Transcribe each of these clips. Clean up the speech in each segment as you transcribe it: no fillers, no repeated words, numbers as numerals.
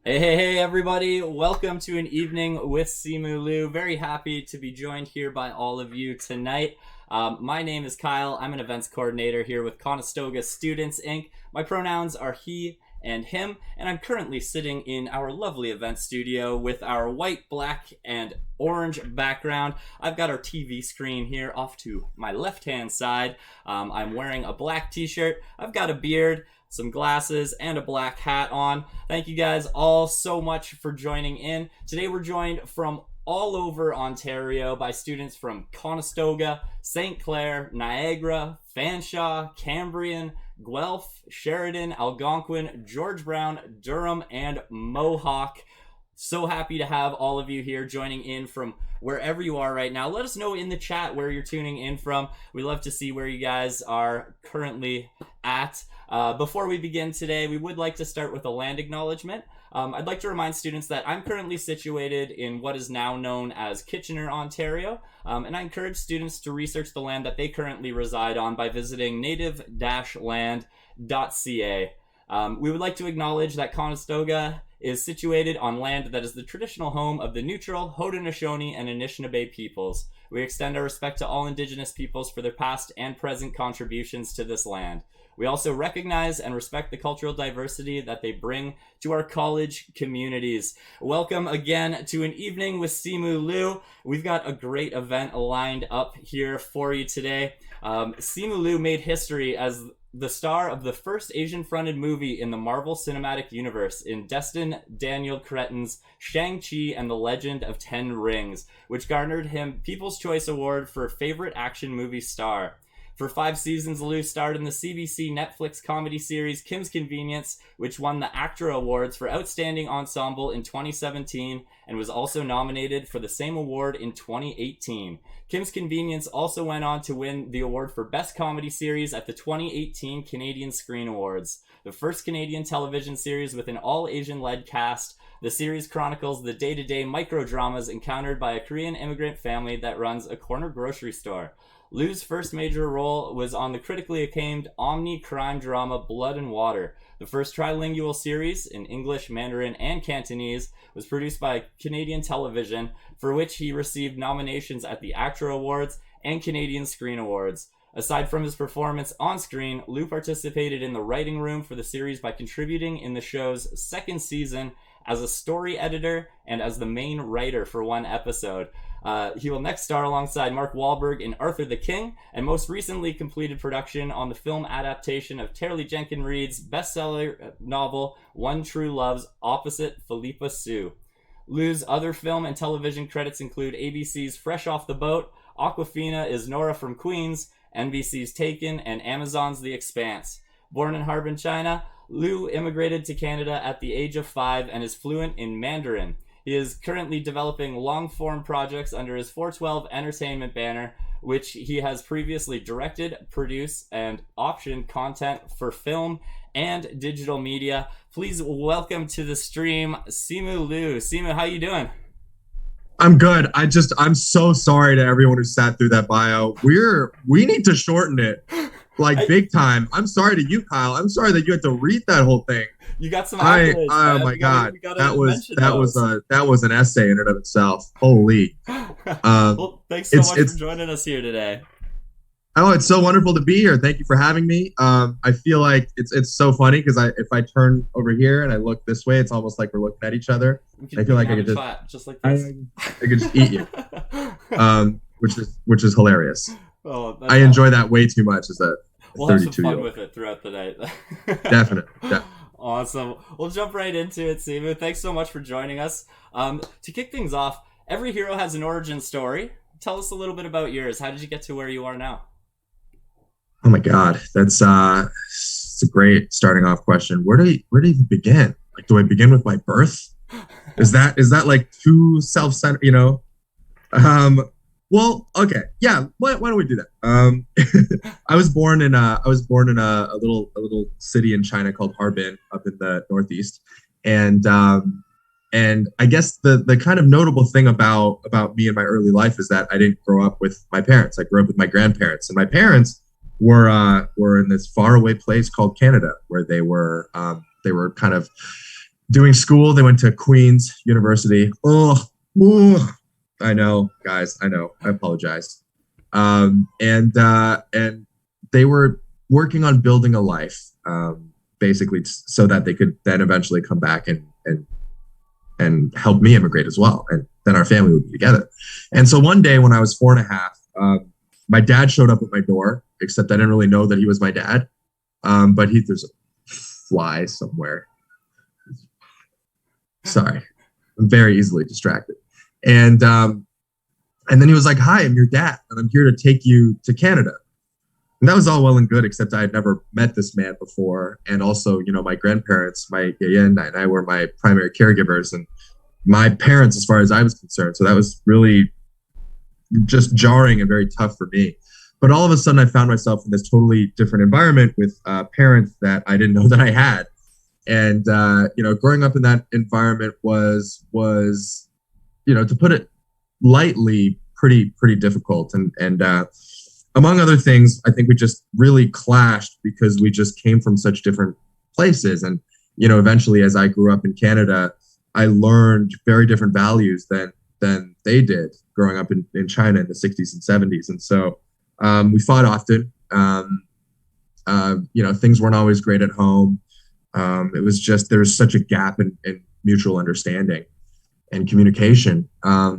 Hey, everybody. Welcome to an evening with Simu Liu. Very happy to be joined here by all of you tonight. My name is Kyle. I'm an events coordinator here with Conestoga Students, Inc. My pronouns are he and him, and I'm currently sitting in our lovely event studio with our white, black, and orange background. I've got our TV screen here off to my left-hand side. I'm wearing a black t-shirt. I've got a beard, some glasses, and a black hat on. Thank you guys all so much for joining in. Today we're joined from all over Ontario by students from Conestoga, St. Clair, Niagara, Fanshawe, Cambrian, Guelph, Sheridan, Algonquin, George Brown, Durham, and Mohawk. So happy to have all of you here joining in from wherever you are right now. Let us know in the chat where you're tuning in from. We love to see where you guys are currently at. Before we begin today, we would like to start with a land acknowledgement. I'd like to remind students that I'm currently situated in what is now known as Kitchener, Ontario, and I encourage students to research the land that they currently reside on by visiting native-land.ca. We would like to acknowledge that Conestoga is situated on land that is the traditional home of the neutral Haudenosaunee and Anishinaabe peoples. We extend our respect to all Indigenous peoples for their past and present contributions to this land. We also recognize and respect the cultural diversity that they bring to our college communities. Welcome again to an evening with Simu Liu. We've got a great event lined up here for you today. Simu Liu made history as the star of the first Asian-fronted movie in the Marvel Cinematic Universe in Destin Daniel Cretton's Shang-Chi and the Legend of Ten Rings, which garnered him People's Choice Award for Favorite Action Movie Star. For 5 seasons, Liu starred in the CBC Netflix comedy series Kim's Convenience, which won the ACTRA Awards for Outstanding Ensemble in 2017 and was also nominated for the same award in 2018. Kim's Convenience also went on to win the award for Best Comedy Series at the 2018 Canadian Screen Awards. The first Canadian television series with an all-Asian-led cast, the series chronicles the day-to-day micro-dramas encountered by a Korean immigrant family that runs a corner grocery store. Liu's first major role was on the critically acclaimed Omni crime drama Blood and Water. The first trilingual series in English, Mandarin, and Cantonese was produced by Canadian Television, for which he received nominations at the ACTRA Awards and Canadian Screen Awards. Aside from his performance on screen, Liu participated in the writing room for the series by contributing in the show's second season as a story editor and as the main writer for one episode. He will next star alongside Mark Wahlberg in Arthur the King, and most recently completed production on the film adaptation of Terry Jenkins Reid's bestseller novel One True Love's opposite Philippa Sue. Liu's other film and television credits include ABC's Fresh Off the Boat, Awkwafina is Nora from Queens, NBC's Taken, and Amazon's The Expanse. Born in Harbin, China, Liu immigrated to Canada at the age of 5 and is fluent in Mandarin. He is currently developing long-form projects under his 412 Entertainment banner, which he has previously directed, produced, and optioned content for film and digital media. Please welcome to the stream, Simu Liu. Simu, how you doing? I'm good. I'm so sorry to everyone who sat through that bio. We need to shorten it, like big time. I'm sorry to you, Kyle. I'm sorry that you had to read that whole thing. You got some accolades, oh my God, that was an essay in and of itself. Holy. Well, thanks so much for joining us here today. Oh, it's so wonderful to be here. Thank you for having me. I feel like it's so funny because if I turn over here and I look this way, it's almost like we're looking at each other. I feel like I could just like this. I could just eat you, which is hilarious. Oh, I enjoy that way too much. We'll have some fun with it throughout the night. Definitely. Awesome. We'll jump right into it, Simu. Thanks so much for joining us. To kick things off, every hero has an origin story. Tell us a little bit about yours. How did you get to where you are now? Oh my God, that's a great starting off question. Where do you even begin? Like, do I begin with my birth? Is that like too self-centered? You know? Well, okay, yeah. Why don't we do that? I was born in a little city in China called Harbin, up in the northeast, and I guess the kind of notable thing about me in my early life is that I didn't grow up with my parents. I grew up with my grandparents, and my parents were in this faraway place called Canada, where they were kind of doing school. They went to Queen's University. Oh, I know, guys. I know. I apologize. And they were working on building a life, basically, so that they could then eventually come back and help me immigrate as well, and then our family would be together. And so one day when I was 4.5, my dad showed up at my door. Except I didn't really know that he was my dad. But there's a fly somewhere. Sorry, I'm very easily distracted. And then he was like, "Hi, I'm your dad, and I'm here to take you to Canada." And that was all well and good, except I had never met this man before. And also, my grandparents, my yaya and I were my primary caregivers, and my parents, as far as I was concerned. So that was really just jarring and very tough for me. But all of a sudden, I found myself in this totally different environment with parents that I didn't know that I had. And, growing up in that environment was, to put it lightly, pretty difficult. And among other things, I think we just really clashed because we just came from such different places. And, eventually, as I grew up in Canada, I learned very different values than they did growing up in China in the 60s and 70s. And so we fought often. Things weren't always great at home. It was just, there was such a gap in mutual understanding and communication. As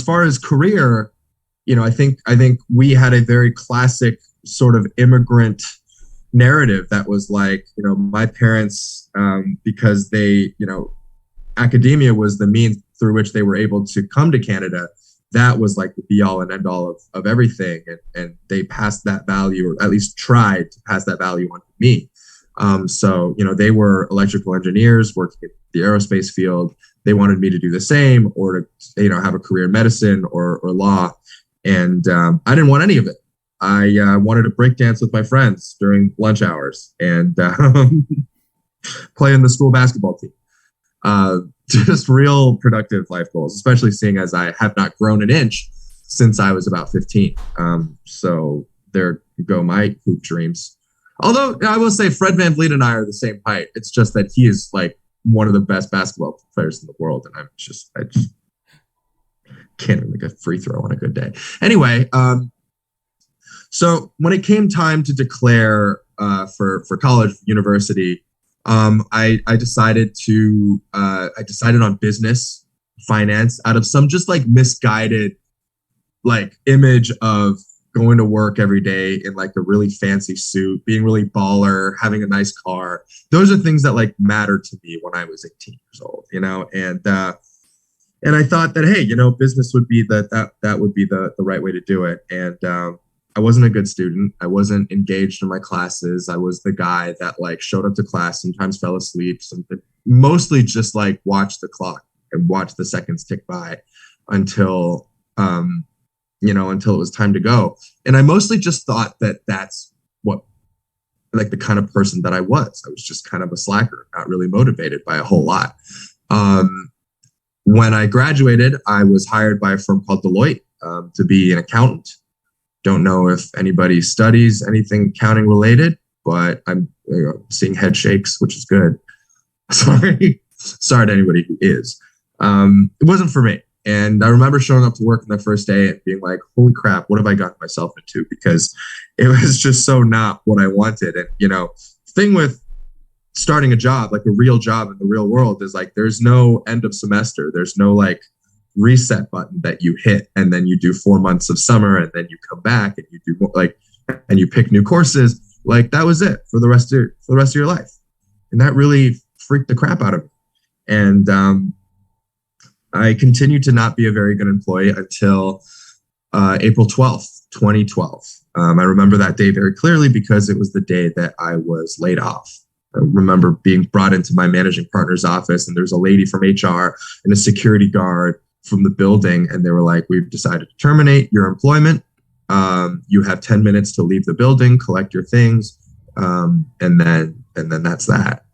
far as career, I think we had a very classic sort of immigrant narrative that was like, my parents, because they, academia was the means through which they were able to come to Canada. That was like the be all and end all of everything. And they passed that value, or at least tried to pass that value on to me. So they were electrical engineers working in the aerospace field. They wanted me to do the same, or to, have a career in medicine or law. And I didn't want any of it. I wanted to break dance with my friends during lunch hours and play in the school basketball team. Just real productive life goals, especially seeing as I have not grown an inch since I was about 15. So there go my hoop dreams. Although I will say Fred VanVleet and I are the same height. It's just that he is like one of the best basketball players in the world. And I just can't even make a free throw on a good day. Anyway, so when it came time to declare for college, university, I decided on business, finance, out of some just like misguided like image of going to work every day in like a really fancy suit, being really baller, having a nice car. Those are things that like mattered to me when I was 18 years old, and I thought that, hey, business would be that would be the right way to do it. And I wasn't a good student. I wasn't engaged in my classes. I was the guy that like showed up to class, sometimes fell asleep, mostly just like watched the clock and watched the seconds tick by until it was time to go. And I mostly just thought that that's what, like, the kind of person that I was. I was just kind of a slacker, not really motivated by a whole lot. When I graduated, I was hired by a firm called Deloitte to be an accountant. Don't know if anybody studies anything accounting related, but I'm seeing head shakes, which is good. Sorry to anybody who is. It wasn't for me. And I remember showing up to work on the first day and being like, holy crap, what have I gotten myself into? Because it was just so not what I wanted. And, thing with starting a job, like a real job in the real world, is like, there's no end of semester. There's no like reset button that you hit and then you do 4 months of summer and then you come back and you do and you pick new courses. Like, that was it for the rest of your life. And that really freaked the crap out of me. And I continued to not be a very good employee until April 12th, 2012. I remember that day very clearly because it was the day that I was laid off. I remember being brought into my managing partner's office, and there's a lady from HR and a security guard from the building, and they were like, we've decided to terminate your employment. You have 10 minutes to leave the building, collect your things, and then that's that.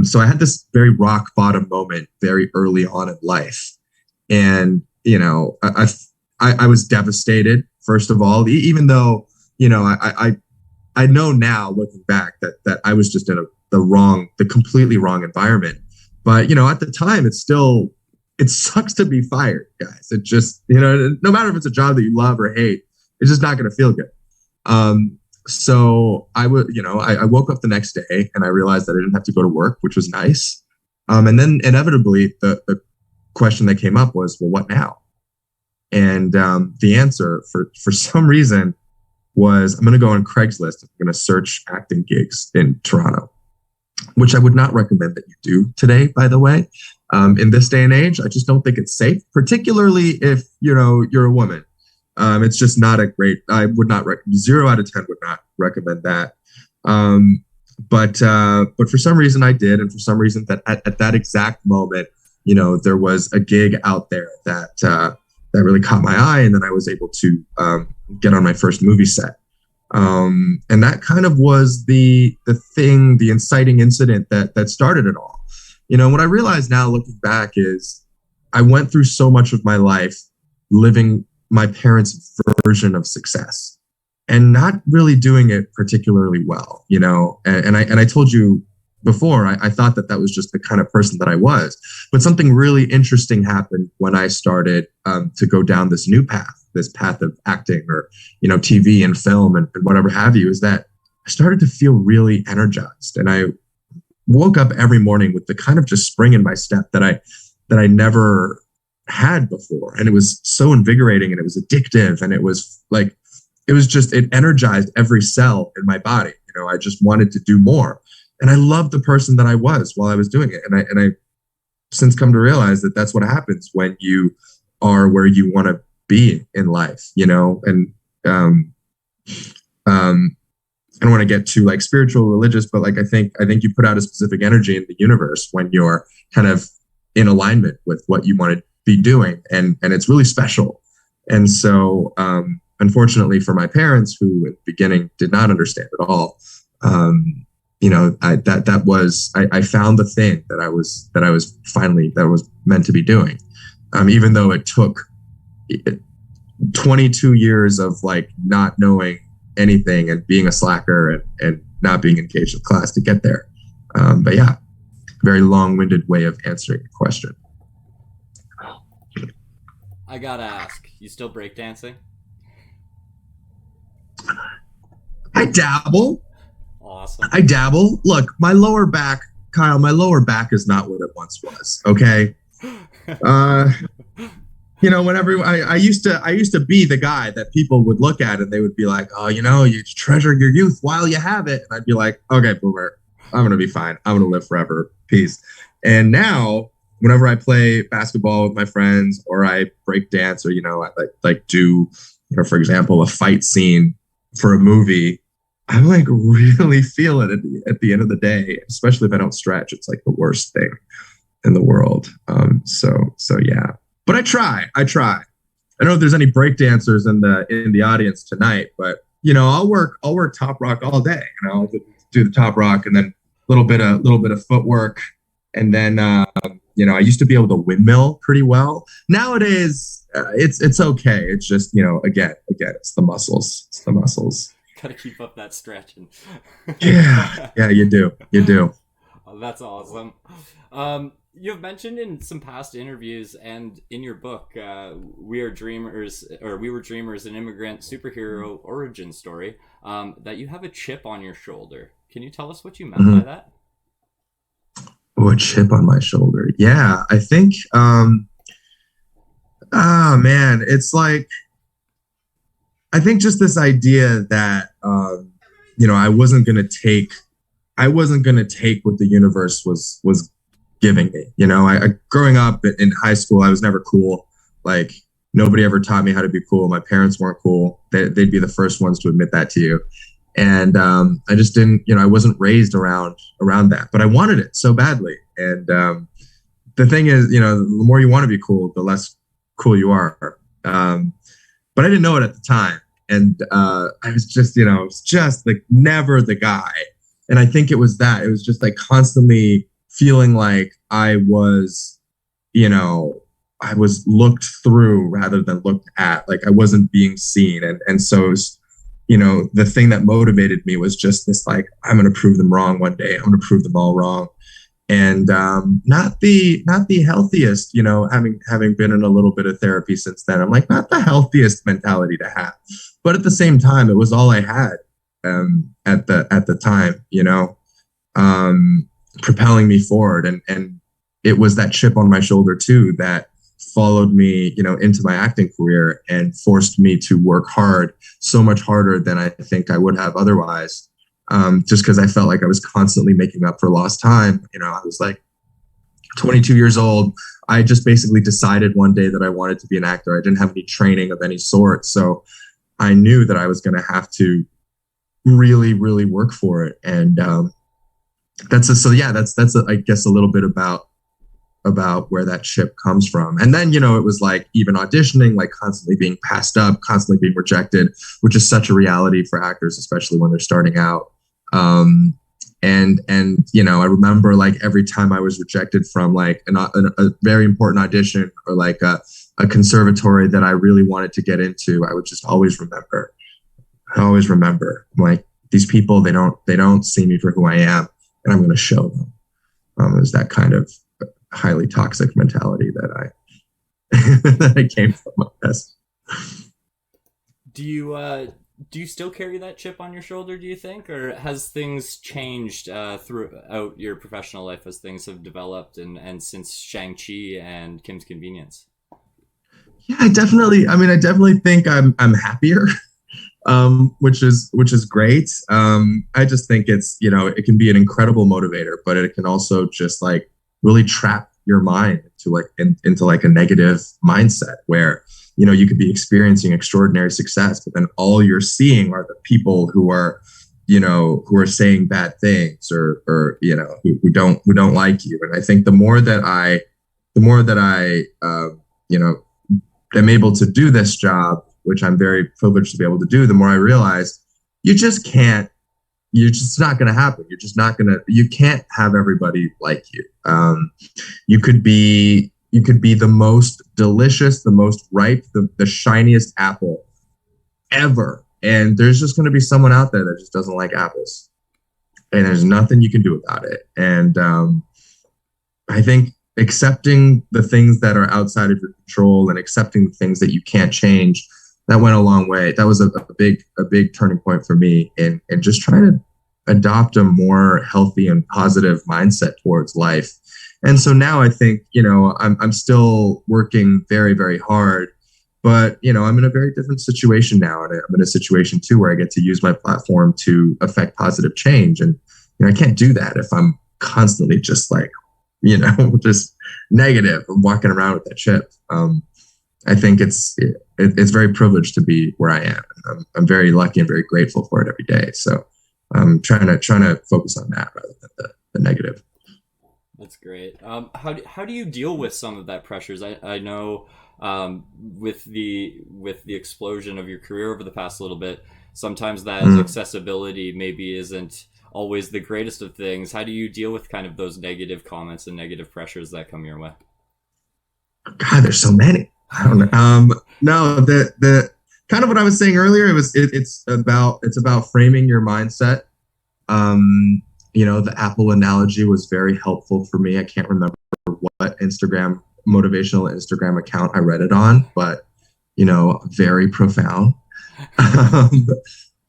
So I had this very rock bottom moment very early on in life. And, I was devastated, first of all, even though, I know now looking back that I was just in the completely wrong environment. But at the time, it sucks to be fired, guys. It just, no matter if it's a job that you love or hate, it's just not going to feel good. So I woke up the next day and I realized that I didn't have to go to work, which was nice. And then inevitably the question that came up was, well, what now? And the answer for some reason was, I'm going to go on Craigslist. I'm going to search acting gigs in Toronto, which I would not recommend that you do today, by the way. In this day and age, I just don't think it's safe, particularly if, you're a woman. It's just not a great, I would not recommend, 0 out of 10 would not recommend that. But for some reason I did. And for some reason that at that exact moment, there was a gig out there that really caught my eye. And then I was able to get on my first movie set. And that kind of was the inciting incident that started it all. What I realize now looking back is I went through so much of my life living my parents' version of success and not really doing it particularly well, and I told you before, I thought that was just the kind of person that I was, but something really interesting happened when I started to go down this path of acting or, TV and film and whatever have you, is that I started to feel really energized. And I woke up every morning with the kind of just spring in my step that I never had before. And it was so invigorating and it was addictive. And it was it energized every cell in my body. I just wanted to do more. And I loved the person that I was while I was doing it. And I since come to realize that that's what happens when you are where you want to be in life, and I don't want to get too spiritual, religious, but I think you put out a specific energy in the universe when you're kind of in alignment with what you want to be doing. And it's really special. And so, unfortunately for my parents, who at the beginning did not understand at all, I found the thing that I was meant to be doing. Even though it took 22 years of not knowing anything and being a slacker and not being engaged with class to get there. But yeah, very long-winded way of answering the question. I gotta ask, you still breakdancing? I dabble. Awesome. I dabble. Look, my lower back, Kyle, is not what it once was. Okay. Whenever I used to be the guy that people would look at and they would be like, oh, you treasure your youth while you have it. And I'd be like, okay, boomer, I'm going to be fine. I'm going to live forever. Peace. And now whenever I play basketball with my friends or I break dance or, I do, for example, a fight scene for a movie, I really feel it at the end of the day, especially if I don't stretch. It's the worst thing in the world. So yeah. But I try. I don't know if there's any break dancers in the audience tonight, but I'll work top rock all day. I'll do the top rock and then a little bit of footwork, and then I used to be able to windmill pretty well. Nowadays, it's okay. It's just again, it's the muscles. It's the muscles. Gotta keep up that stretching. Yeah, you do. Oh, that's awesome. You've mentioned in some past interviews and in your book, We Were Dreamers, an immigrant superhero origin story, that you have a chip on your shoulder. Can you tell us what you meant by that? Oh, a chip on my shoulder. Yeah, I think, it's I think just this idea that, I wasn't going to take what the universe was giving me. I growing up in high school, I was never cool. Nobody ever taught me how to be cool. My parents weren't cool. They'd be the first ones to admit that to you. And I just didn't, I wasn't raised around that, but I wanted it so badly. And the thing is, the more you want to be cool, the less cool you are. But I didn't know it at the time. And I was just, never the guy. And I think it was that. It was just constantly feeling like I was looked through rather than looked at, I wasn't being seen. And so it was the thing that motivated me was just this, like, I'm going to prove them wrong one day. I'm going to prove them all wrong. And not the healthiest, having been in a little bit of therapy since then. I'm like, not the healthiest mentality to have, but at the same time, it was all I had at the time, propelling me forward. And it was that chip on my shoulder too that followed me, into my acting career and forced me to work hard, so much harder than I think I would have otherwise. Just because I felt like I was constantly making up for lost time. I was like 22 years old. I just basically decided one day that I wanted to be an actor. I didn't have any training of any sort. So I knew that I was going to have to really, really work for it. And that's I guess a little bit about where that chip comes from. And then, it was like even auditioning, like constantly being passed up, constantly being rejected, which is such a reality for actors, especially when they're starting out. And I remember like every time I was rejected from like a very important audition or like a conservatory that I really wanted to get into, I would just always remember. I'm like, these people, they don't see me for who I am, and I'm going to show them. It was that kind of highly toxic mentality that I came from, I guess. Do you still carry that chip on your shoulder, do you think, or has things changed throughout your professional life as things have developed and since Shang-Chi and Kim's Convenience? Yeah, I definitely think I'm happier, which is great. I just think it's, it can be an incredible motivator, but it can also just like really trap your mind into like a negative mindset where, you could be experiencing extraordinary success, but then all you're seeing are the people who are saying bad things or who don't like you. And I think the more that I am able to do this job, which I'm very privileged to be able to do, the more I realize you're just not going to happen. You can't have everybody like you. You could be the most delicious, the most ripe, the shiniest apple ever. And there's just going to be someone out there that just doesn't like apples. And there's nothing you can do about it. And I think accepting the things that are outside of your control and accepting the things that you can't change, that went a long way. That was a big turning point for me in just trying to adopt a more healthy and positive mindset towards life. And so now I think, I'm still working very, very hard, but, I'm in a very different situation now. And I'm in a situation too, where I get to use my platform to affect positive change. And, I can't do that if I'm constantly just like, just negative. I'm walking around with that chip. I think it's very privileged to be where I am. I'm very lucky and very grateful for it every day. So I'm trying to focus on that rather than the negative. That's great. How do you deal with some of that pressures? I know with the explosion of your career over the past little bit, sometimes that accessibility maybe isn't always the greatest of things. How do you deal with kind of those negative comments and negative pressures that come your way? God, there's so many. I don't know. No, the kind of what I was saying earlier, it's about framing your mindset. The Apple analogy was very helpful for me. I can't remember what motivational Instagram account I read it on, but, very profound.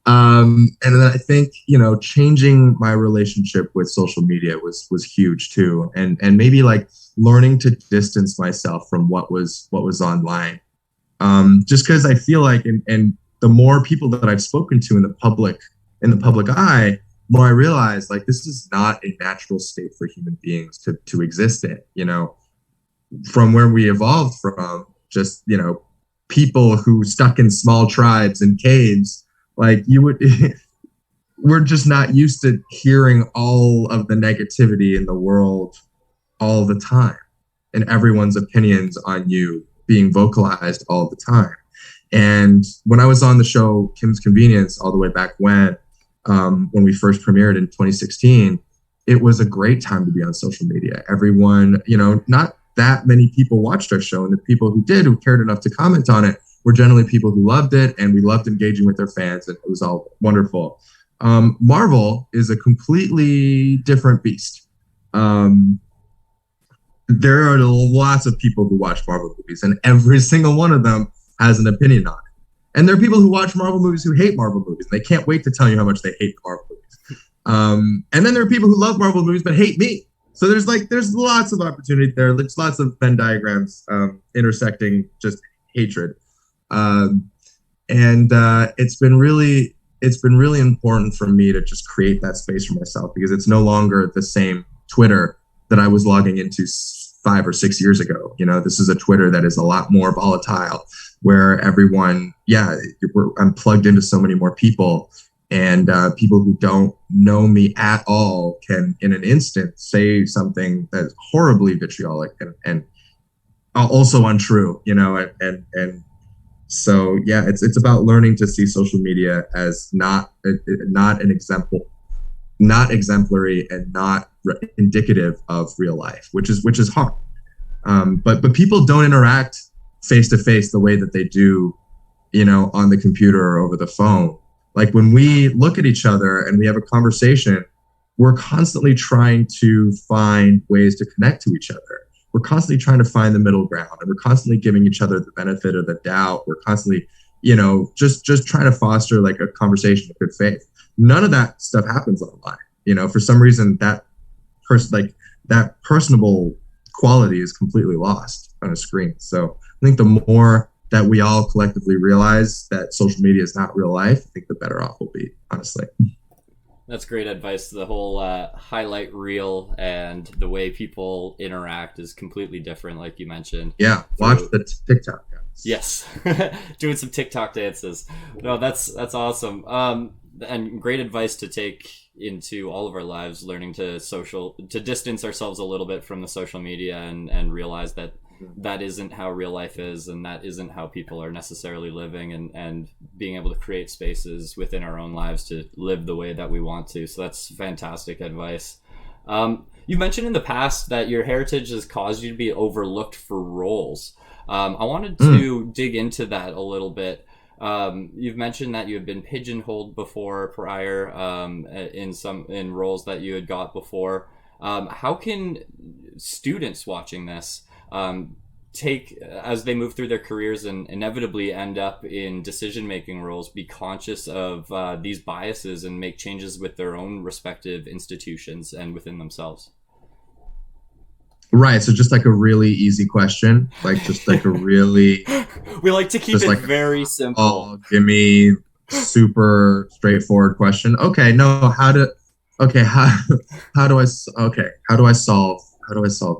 And then I think, changing my relationship with social media was huge too. And maybe like learning to distance myself from what was online. Just because I feel like, and the more people that I've spoken to in the public eye, more I realize like this is not a natural state for human beings to exist in, from where we evolved from, just, people who stuck in small tribes and caves, like we're just not used to hearing all of the negativity in the world all the time and everyone's opinions on you being vocalized all the time. And when I was on the show Kim's Convenience all the way back when we first premiered in 2016, it was a great time to be on social media. Everyone, not that many people watched our show, and the people who did, who cared enough to comment on it, were generally people who loved it, and we loved engaging with their fans, and it was all wonderful. Marvel is a completely different beast. Um, there are lots of people who watch Marvel movies, and every single one of them has an opinion on it. And there are people who watch Marvel movies who hate Marvel movies. They can't wait to tell you how much they hate Marvel movies. And then there are people who love Marvel movies but hate me. So there's lots of opportunity there. There's lots of Venn diagrams intersecting just hatred. It's been really important for me to just create that space for myself, because it's no longer the same Twitter that I was logging into 5 or 6 years ago. This is a Twitter that is a lot more volatile, where everyone, I'm plugged into so many more people, and people who don't know me at all can, in an instant, say something that's horribly vitriolic and also untrue. And so it's about learning to see social media as not an example, not exemplary, and not indicative of real life, which is hard. But people don't interact face to face the way that they do, on the computer or over the phone. Like when we look at each other and we have a conversation, we're constantly trying to find ways to connect to each other. We're constantly trying to find the middle ground, and we're constantly giving each other the benefit of the doubt. We're constantly, just trying to foster like a conversation of good faith. None of that stuff happens online. For some reason that personable quality is completely lost on a screen. So I think the more that we all collectively realize that social media is not real life, I think the better off we'll be, honestly. That's great advice. The whole highlight reel and the way people interact is completely different, like you mentioned. Yeah, watch the TikTok guys. Yes, doing some TikTok dances. No, that's awesome. And great advice to take into all of our lives, learning to distance ourselves a little bit from the social media and realize that that isn't how real life is, and that isn't how people are necessarily living, and being able to create spaces within our own lives to live the way that we want to. So that's fantastic advice. You mentioned in the past that your heritage has caused you to be overlooked for roles. I wanted to dig into that a little bit. You've mentioned that you had been pigeonholed before prior in roles that you had got before. How can students watching this take, as they move through their careers and inevitably end up in decision-making roles, be conscious of these biases and make changes with their own respective institutions and within themselves? Right. So just like a really easy question, like just like a really, we like to keep it like very simple. Give me super straightforward question. Okay. No, how do I solve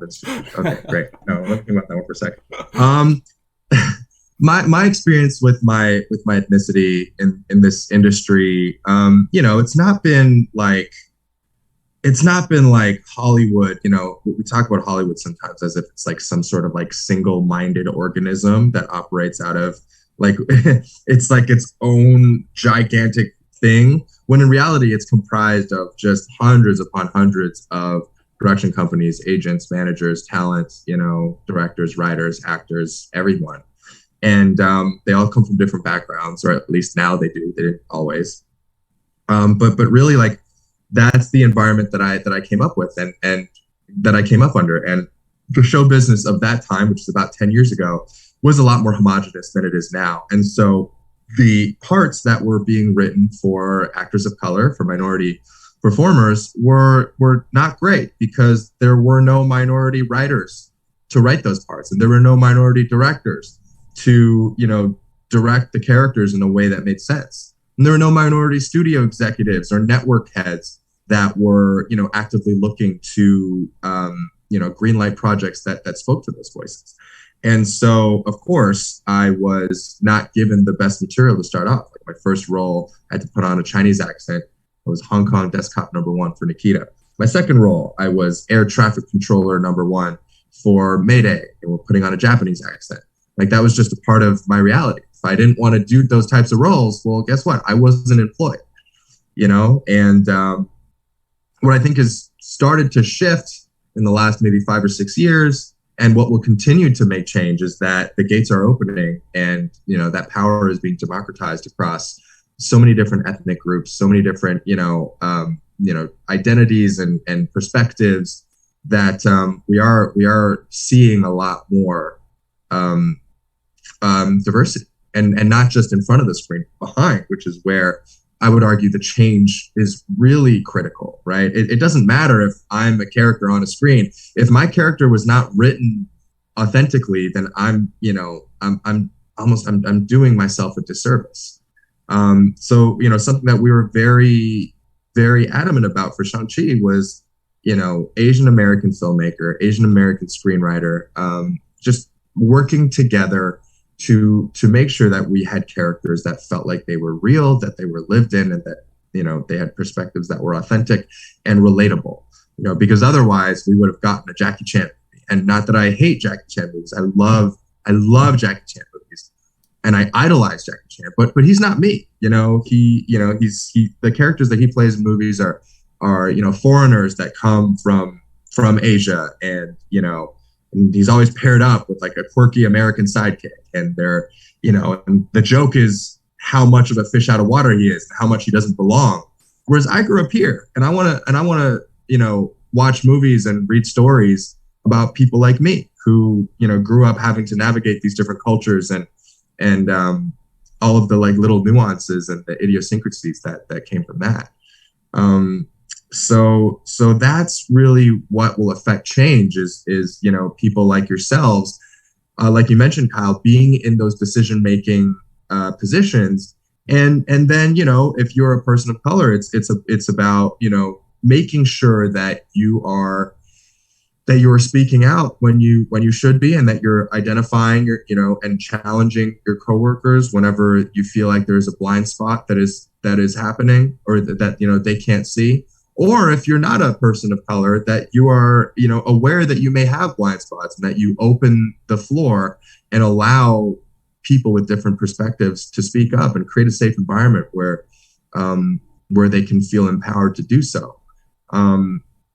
institution? Okay, great. No, let me think about that one for a second. My experience with my ethnicity in this industry, it's not been like Hollywood. We talk about Hollywood sometimes as if it's like some sort of like single-minded organism that operates out of like it's like its own gigantic thing, when in reality it's comprised of just hundreds upon hundreds of production companies, agents, managers, talent, directors, writers, actors, everyone. And they all come from different backgrounds, or at least now they do. They didn't always. But really, like, that's the environment that I came up with and that I came up under. And the show business of that time, which is about 10 years ago, was a lot more homogenous than it is now. And so the parts that were being written for actors of color, for minority performers, were not great, because there were no minority writers to write those parts, and there were no minority directors to direct the characters in a way that made sense. And there were no minority studio executives or network heads that were actively looking to greenlight projects that spoke to those voices. And so, of course, I was not given the best material to start off. Like, my first role, I had to put on a Chinese accent. I was Hong Kong desk cop #1 for Nikita. My second role, I was air traffic controller #1 for Mayday, and we're putting on a Japanese accent. Like, that was just a part of my reality. If I didn't want to do those types of roles, well, guess what? I wasn't employed, And what I think has started to shift in the last maybe 5 or 6 years And what will continue to make change is that the gates are opening, and that power is being democratized across so many different ethnic groups, so many different identities and perspectives, that we are seeing a lot more um, diversity, and not just in front of the screen, behind, which is where I would argue the change is really critical, right? It doesn't matter if I'm a character on a screen. If my character was not written authentically, then I'm doing myself a disservice. So something that we were very, very adamant about for Shang-Chi was, Asian American filmmaker, Asian American screenwriter, just working together to make sure that we had characters that felt like they were real, that they were lived in, and that they had perspectives that were authentic and relatable. Because otherwise we would have gotten a Jackie Chan movie. And not that I hate Jackie Chan movies, I love Jackie Chan movies, and I idolize Jackie Chan, but he's not me. The characters that he plays in movies are foreigners that come from Asia, and he's always paired up with like a quirky American sidekick, and and the joke is how much of a fish out of water he is, and how much he doesn't belong. Whereas I grew up here, and I want to watch movies and read stories about people like me who grew up having to navigate these different cultures, and all of the like little nuances and the idiosyncrasies that came from that. So that's really what will affect change is people like yourselves, like you mentioned, Kyle, being in those decision making positions, and then if you're a person of color, it's about making sure that you are speaking out when you should be, and that you're identifying your and challenging your coworkers whenever you feel like there's a blind spot that is happening, or that they can't see. Or if you're not a person of color, that you are aware that you may have blind spots, and that you open the floor and allow people with different perspectives to speak up and create a safe environment where they can feel empowered to do so.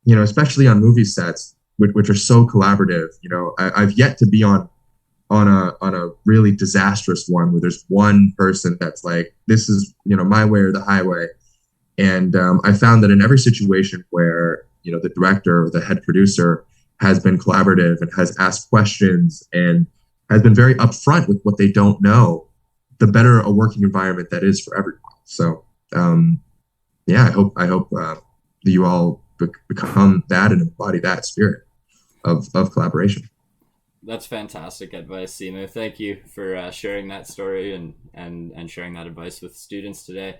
Especially on movie sets, which are so collaborative. I've yet to be on a really disastrous one where there's one person that's like, this is my way or the highway. And I found that in every situation where the director or the head producer has been collaborative and has asked questions and has been very upfront with what they don't know, the better a working environment that is for everyone. So I hope that you all become that and embody that spirit of collaboration. That's fantastic advice, Simu. Thank you for sharing that story and sharing that advice with students today.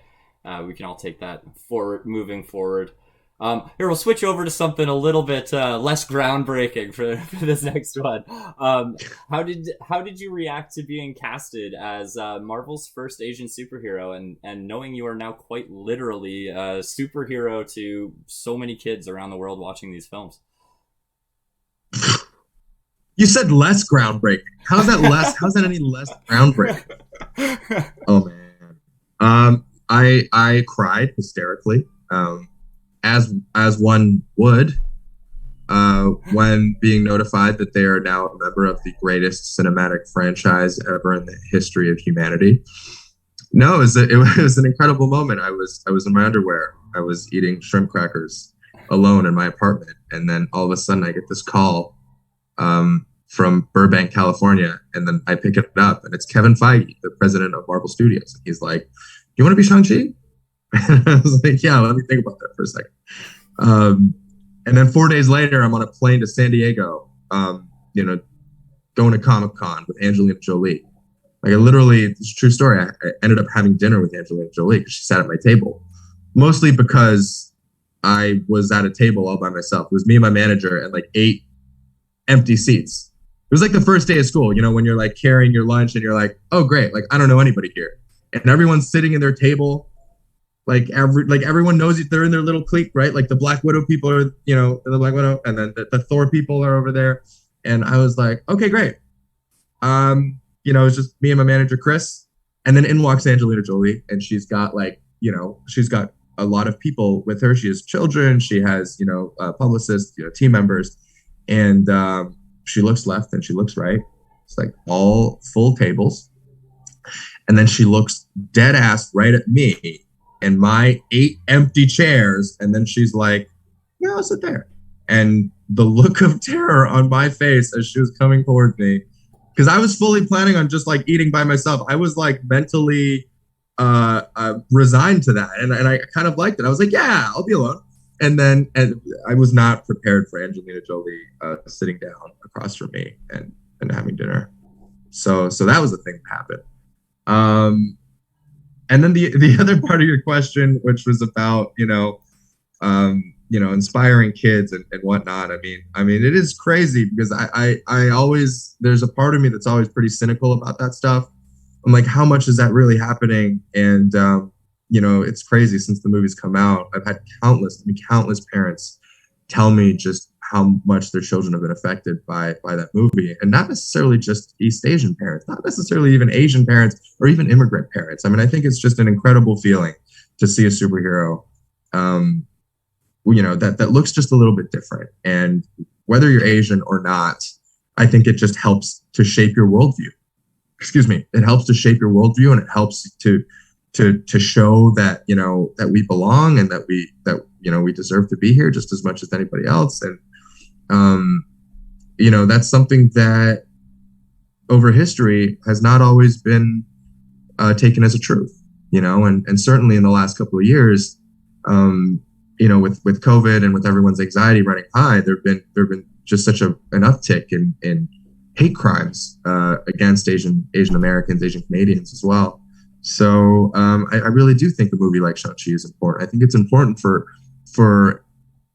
We can all take that forward, moving forward. Here, we'll switch over to something a little bit less groundbreaking for this next one. How did you react to being casted as Marvel's first Asian superhero, and knowing you are now quite literally a superhero to so many kids around the world watching these films? You said less groundbreaking. How's that less? How's that any less groundbreaking? Oh man. I cried hysterically, as one would, when being notified that they are now a member of the greatest cinematic franchise ever in the history of humanity. No, it was an incredible moment. I was in my underwear. I was eating shrimp crackers alone in my apartment, and then all of a sudden I get this call from Burbank, California, and then I pick it up, and it's Kevin Feige, the president of Marvel Studios. He's like, "You want to be Shang-Chi?" And I was like, "Yeah, let me think about that for a second." And then 4 days later, I'm on a plane to San Diego, going to Comic-Con with Angelina Jolie. Like, it's a true story. I ended up having dinner with Angelina Jolie because she sat at my table, mostly because I was at a table all by myself. It was me and my manager and like 8 empty seats. It was like the first day of school, when you're like carrying your lunch and you're like, "Oh, great. Like, I don't know anybody here." And everyone's sitting in their table. Like everyone knows they're in their little clique, right? Like the Black Widow people are, in the Black Widow, and then the Thor people are over there. And I was like, okay, great. It's just me and my manager, Chris. And then in walks Angelina Jolie, and she's got she's got a lot of people with her. She has children. She has, publicists, team members. And she looks left and she looks right. It's like all full tables. And then she looks dead ass right at me and my 8 empty chairs. And then she's like, "Yeah, I'll sit there." And the look of terror on my face as she was coming towards me, because I was fully planning on just like eating by myself. I was like mentally resigned to that. And I kind of liked it. I was like, yeah, I'll be alone. And I was not prepared for Angelina Jolie sitting down across from me and having dinner. So that was the thing that happened. And then the other part of your question, which was about, inspiring kids and whatnot. I mean, it is crazy because I always, there's a part of me that's always pretty cynical about that stuff. I'm like, how much is that really happening? And, it's crazy since the movie's come out. I've had countless parents tell me just how much their children have been affected by that movie. And not necessarily just East Asian parents, not necessarily even Asian parents or even immigrant parents. I mean, I think it's just an incredible feeling to see a superhero, that looks just a little bit different. And whether you're Asian or not, I think it just helps to shape your worldview. Excuse me. It helps to shape your worldview, and it helps to show that, that we belong and that we deserve to be here just as much as anybody else. And, that's something that over history has not always been taken as a truth, and certainly in the last couple of years, with COVID and with everyone's anxiety running high, there've been just such an uptick in hate crimes against Asian Americans, Asian Canadians as well. So I really do think a movie like Shang-Chi is important. I think it's important for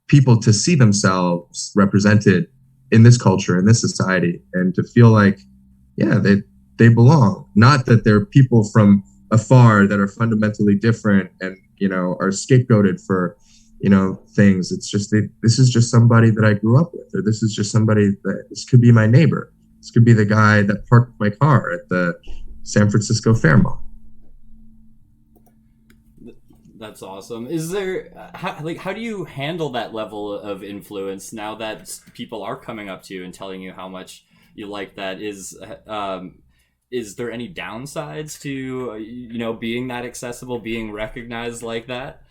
people to see themselves represented in this culture, in this society, and to feel like, yeah, they belong. Not that they're people from afar that are fundamentally different and, are scapegoated for, things. It's just, this is just somebody that I grew up with, or this is just somebody this could be my neighbor. This could be the guy that parked my car at the San Francisco Fairmont. That's awesome. Is there how do you handle that level of influence now that people are coming up to you and telling you how much you like that? Is there any downsides to being that accessible, being recognized like that?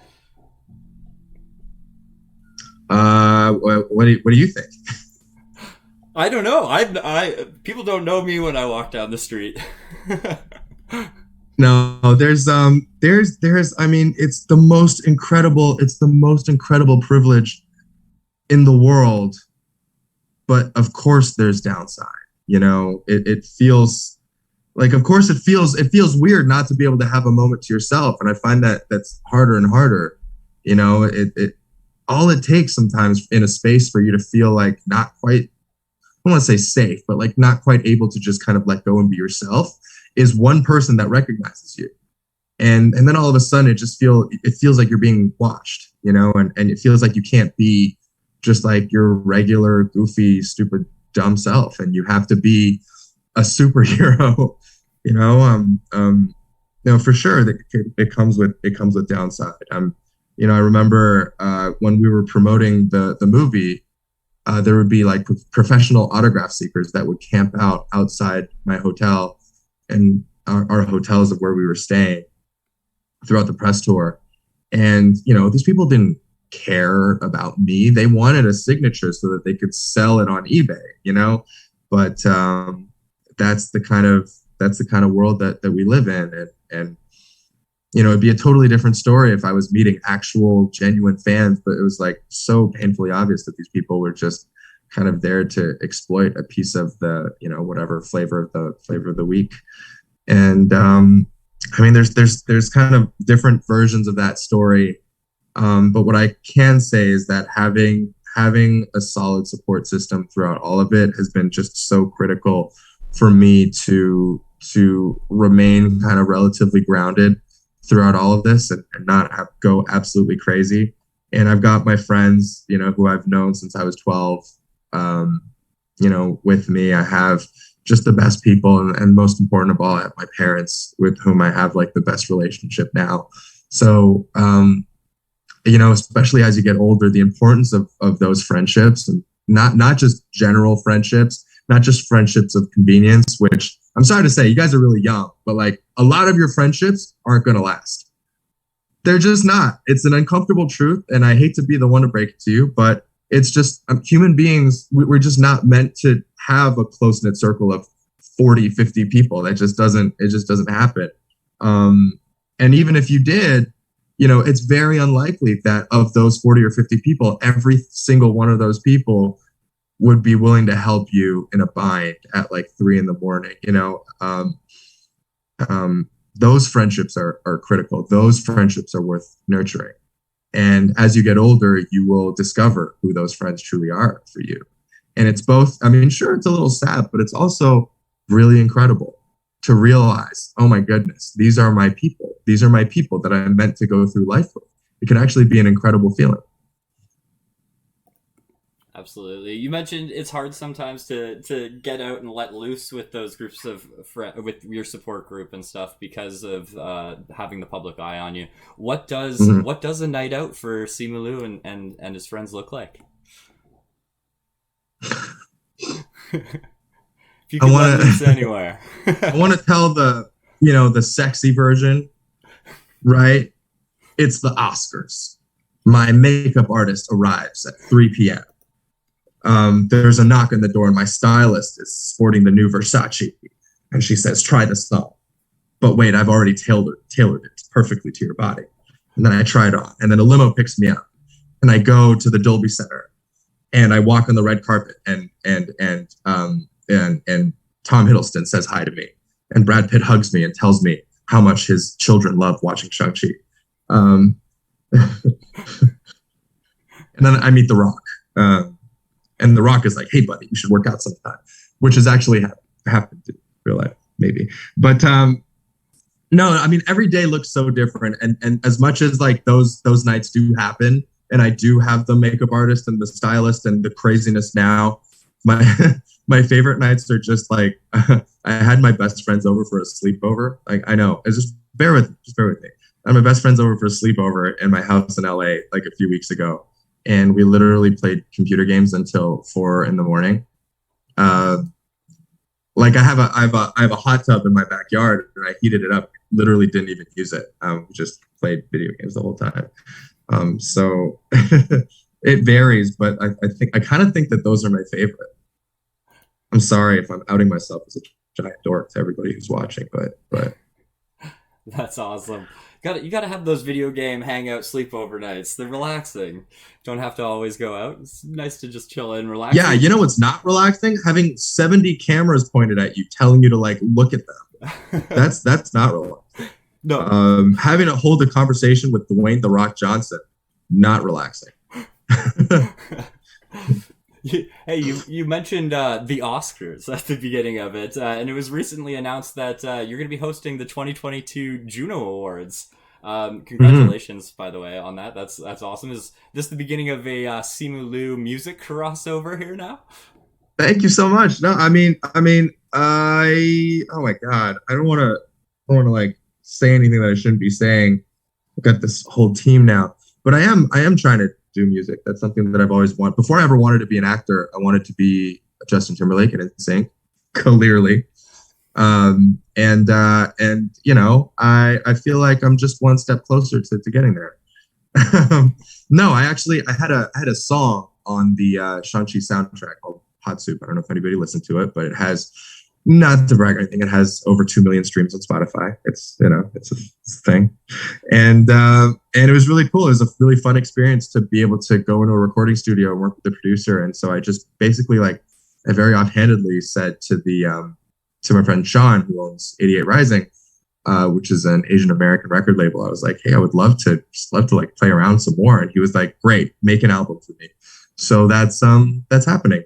What do you think? I don't know. I people don't know me when I walk down the street. No, there's I mean, it's the most incredible privilege in the world, but of course there's downside. It feels like, of course it feels weird not to be able to have a moment to yourself, and I find that's harder and harder. It all it takes sometimes in a space for you to feel like not quite, I don't want to say safe, but like not quite able to just kind of let go and be yourself, is one person that recognizes you. And then all of a sudden it feels like you're being watched, and it feels like you can't be just like your regular, goofy, stupid, dumb self. And you have to be a superhero, for sure that it comes with downside. I remember when we were promoting the movie, there would be like professional autograph seekers that would camp out outside my hotel and our hotels of where we were staying throughout the press tour. And, these people didn't care about me. They wanted a signature so that they could sell it on eBay, but that's the kind of world that we live in. And it'd be a totally different story if I was meeting actual genuine fans, but it was like so painfully obvious that these people were just kind of there to exploit a piece of the, whatever flavor of the week. And there's kind of different versions of that story. But what I can say is that having a solid support system throughout all of it has been just so critical for me to remain kind of relatively grounded throughout all of this and not go absolutely crazy. And I've got my friends, who I've known since I was 12, with me. I have just the best people, and most important of all, I have my parents with whom I have like the best relationship now. So, especially as you get older, the importance of those friendships, and not just general friendships, not just friendships of convenience, which I'm sorry to say, you guys are really young, but like a lot of your friendships aren't going to last. They're just not. It's an uncomfortable truth. And I hate to be the one to break it to you, but it's just human beings. We're just not meant to have a close knit circle of 40, 50 people. It just doesn't happen. And even if you did, it's very unlikely that of those 40 or 50 people, every single one of those people would be willing to help you in a bind at like 3 a.m. Those friendships are critical. Those friendships are worth nurturing. And as you get older, you will discover who those friends truly are for you. And it's both, I mean, sure, it's a little sad, but it's also really incredible to realize, oh my goodness, these are my people. These are my people that I'm meant to go through life with. It can actually be an incredible feeling. Absolutely. You mentioned it's hard sometimes to get out and let loose with those groups of with your support group and stuff because of having the public eye on you. What does a night out for Simu Liu and his friends look like? If you could let loose anywhere. I want to tell the sexy version, right? It's the Oscars. My makeup artist arrives at 3 p.m. There's a knock on the door and my stylist is sporting the new Versace. And she says, try this on. But wait, I've already tailored it perfectly to your body. And then I try it on. And then a limo picks me up. And I go to the Dolby Center. And I walk on the red carpet. And Tom Hiddleston says hi to me. And Brad Pitt hugs me and tells me how much his children love watching Shang-Chi. And then I meat The Rock. And The Rock is like, hey, buddy, you should work out sometime, which has actually happened in real life, maybe. But no, I mean, every day looks so different. And as much as like those nights do happen, and I do have the makeup artist and the stylist and the craziness now, my favorite nights are just like, I had my best friends over for a sleepover. Like, I know, it's just bear with me. I had my best friends over for a sleepover in my house in LA like a few weeks ago. And we literally played computer games until 4 a.m. Like I have a hot tub in my backyard and I heated it up. Literally didn't even use it. We just played video games the whole time. So it varies, but I kind of think that those are my favorite. I'm sorry if I'm outing myself as a giant dork to everybody who's watching, but that's awesome. You gotta have those video game hangout sleepover nights. They're relaxing. Don't have to always go out. It's nice to just chill and relax. Yeah, you know what's not relaxing? Having 70 cameras pointed at you, telling you to like look at them. That's not relaxing. No. Having to hold a conversation with Dwayne "The Rock" Johnson, not relaxing. Hey, you mentioned the Oscars at the beginning of it, and it was recently announced that you're going to be hosting the 2022 Juno Awards. Congratulations, by the way, on that. That's awesome. Is this the beginning of a Simu Liu music crossover here now? Thank you so much. No, I mean, oh my God, I don't want to like say anything that I shouldn't be saying. I've got this whole team now, but I am trying to do music. That's something that I've always wanted. Before I ever wanted to be an actor, I wanted to be Justin Timberlake and NSYNC, clearly. And you know, I feel like I'm just one step closer to getting there. No, I had a song on the Shang-Chi soundtrack called Hot Soup. I don't know if anybody listened to it, but it has, not to brag or anything, it has over 2 million streams on Spotify. It's a thing. And it was really cool. It was a really fun experience to be able to go into a recording studio and work with the producer. And so I just basically I very offhandedly said to to my friend Sean, who owns 88 Rising, which is an Asian American record label. I was like, hey, I would love to like play around some more. And he was like, great, make an album for me. So that's happening.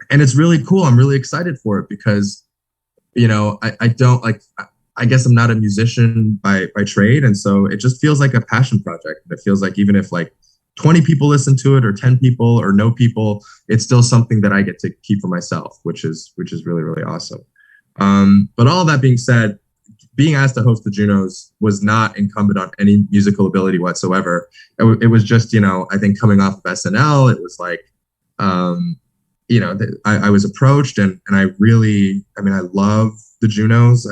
And it's really cool. I'm really excited for it because, you know, I don't like, I guess I'm not a musician by trade. And so it just feels like a passion project. It feels like even if like 20 people listen to it or 10 people or no people, it's still something that I get to keep for myself, which is really, really awesome. But all that being said, being asked to host the Junos was not incumbent on any musical ability whatsoever. It was just, you know, I think coming off of SNL, it was like, I was approached, and I really, I mean, I love the Junos.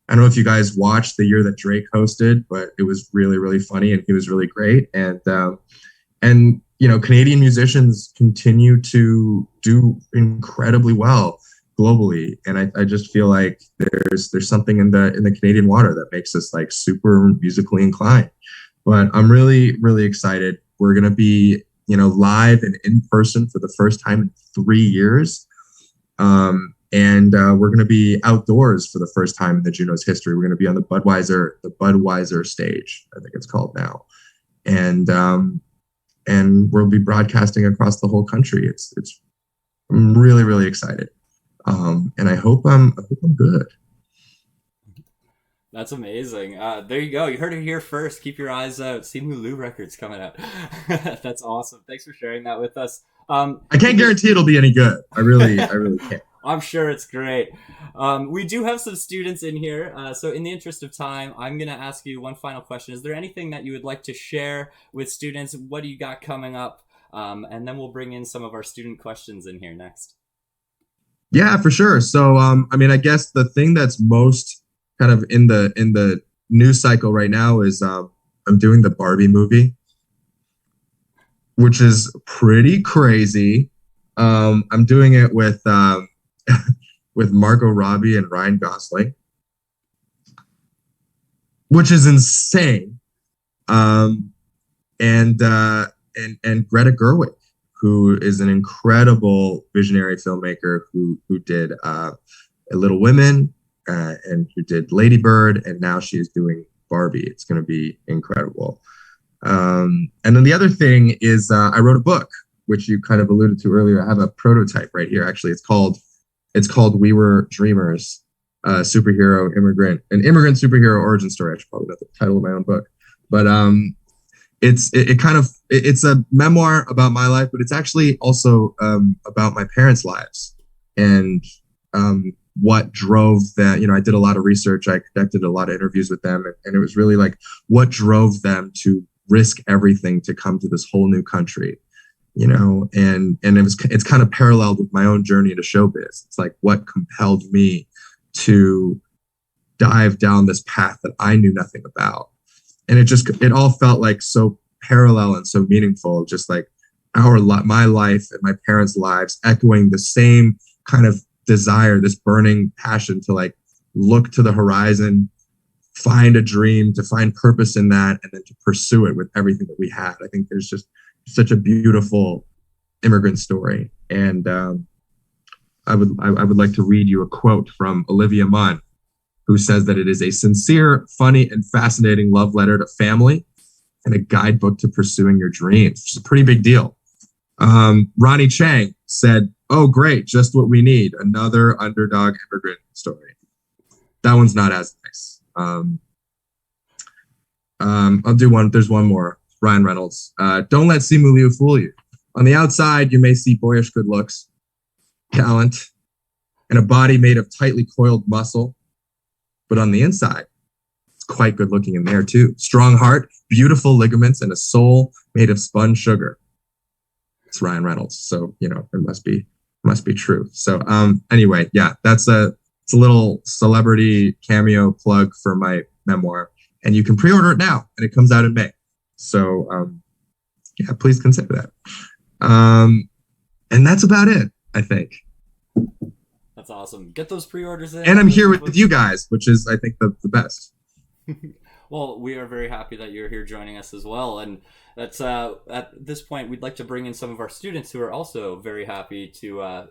I don't know if you guys watched the year that Drake hosted, but it was really, really funny, and he was really great. And Canadian musicians continue to do incredibly well globally, and I just feel like there's something in the Canadian water that makes us like super musically inclined. But I'm really, really excited. We're gonna be, live and in person for the first time in 3 years. And we're going to be outdoors for the first time in the Junos history. We're going to be on the Budweiser stage, I think it's called now, and we'll be broadcasting across the whole country. I'm really, really excited, and I hope I'm good. That's amazing. There you go. You heard it here first. Keep your eyes out. Simu Liu records coming out. That's awesome. Thanks for sharing that with us. I can't guarantee it'll be any good. I really can't. I'm sure it's great. We do have some students in here, so in the interest of time, I'm going to ask you one final question. Is there anything that you would like to share with students? What do you got coming up? And then we'll bring in some of our student questions in here next. Yeah, for sure. So, I mean, I guess the thing that's most kind of in the news cycle right now is I'm doing the Barbie movie, which is pretty crazy. I'm doing it with with Margot Robbie and Ryan Gosling, which is insane. And Greta Gerwig, who is an incredible visionary filmmaker who did Little Women and who did Lady Bird, and now she is doing Barbie. It's going to be incredible. And then the other thing is I wrote a book, which you kind of alluded to earlier. I have a prototype right here. Actually, it's called We Were Dreamers, an immigrant superhero origin story. I should probably know the title of my own book, but it's a memoir about my life, but it's actually also about my parents' lives and what drove that. I did a lot of research. I conducted a lot of interviews with them, and it was really like what drove them to risk everything to come to this whole new country. And it's kind of paralleled with my own journey to showbiz. It's like what compelled me to dive down this path that I knew nothing about. And it all felt like so parallel and so meaningful, just like my life and my parents' lives echoing the same kind of desire, this burning passion to like look to the horizon, find a dream, to find purpose in that, and then to pursue it with everything that we had. I think there's just such a beautiful immigrant story. And I would like to read you a quote from Olivia Munn, who says that it is a sincere, funny, and fascinating love letter to family and a guidebook to pursuing your dreams, which is a pretty big deal. Ronnie Chang said, "Oh, great, just what we need, another underdog immigrant story." That one's not as nice. I'll do one. There's one more. Ryan Reynolds. "Don't let Simu Liu fool you. On the outside, you may see boyish good looks, talent, and a body made of tightly coiled muscle. But on the inside, it's quite good looking in there too. Strong heart, beautiful ligaments, and a soul made of spun sugar." It's Ryan Reynolds. So, it must be true. So anyway, yeah, it's a little celebrity cameo plug for my memoir. And you can pre-order it now, and it comes out in May. So yeah, please consider that. And that's about it, I think. That's awesome. Get those pre-orders in. And I'm here with you guys, which is, I think, the best. Well, we are very happy that you're here joining us as well. And that's at this point, we'd like to bring in some of our students who are also very happy to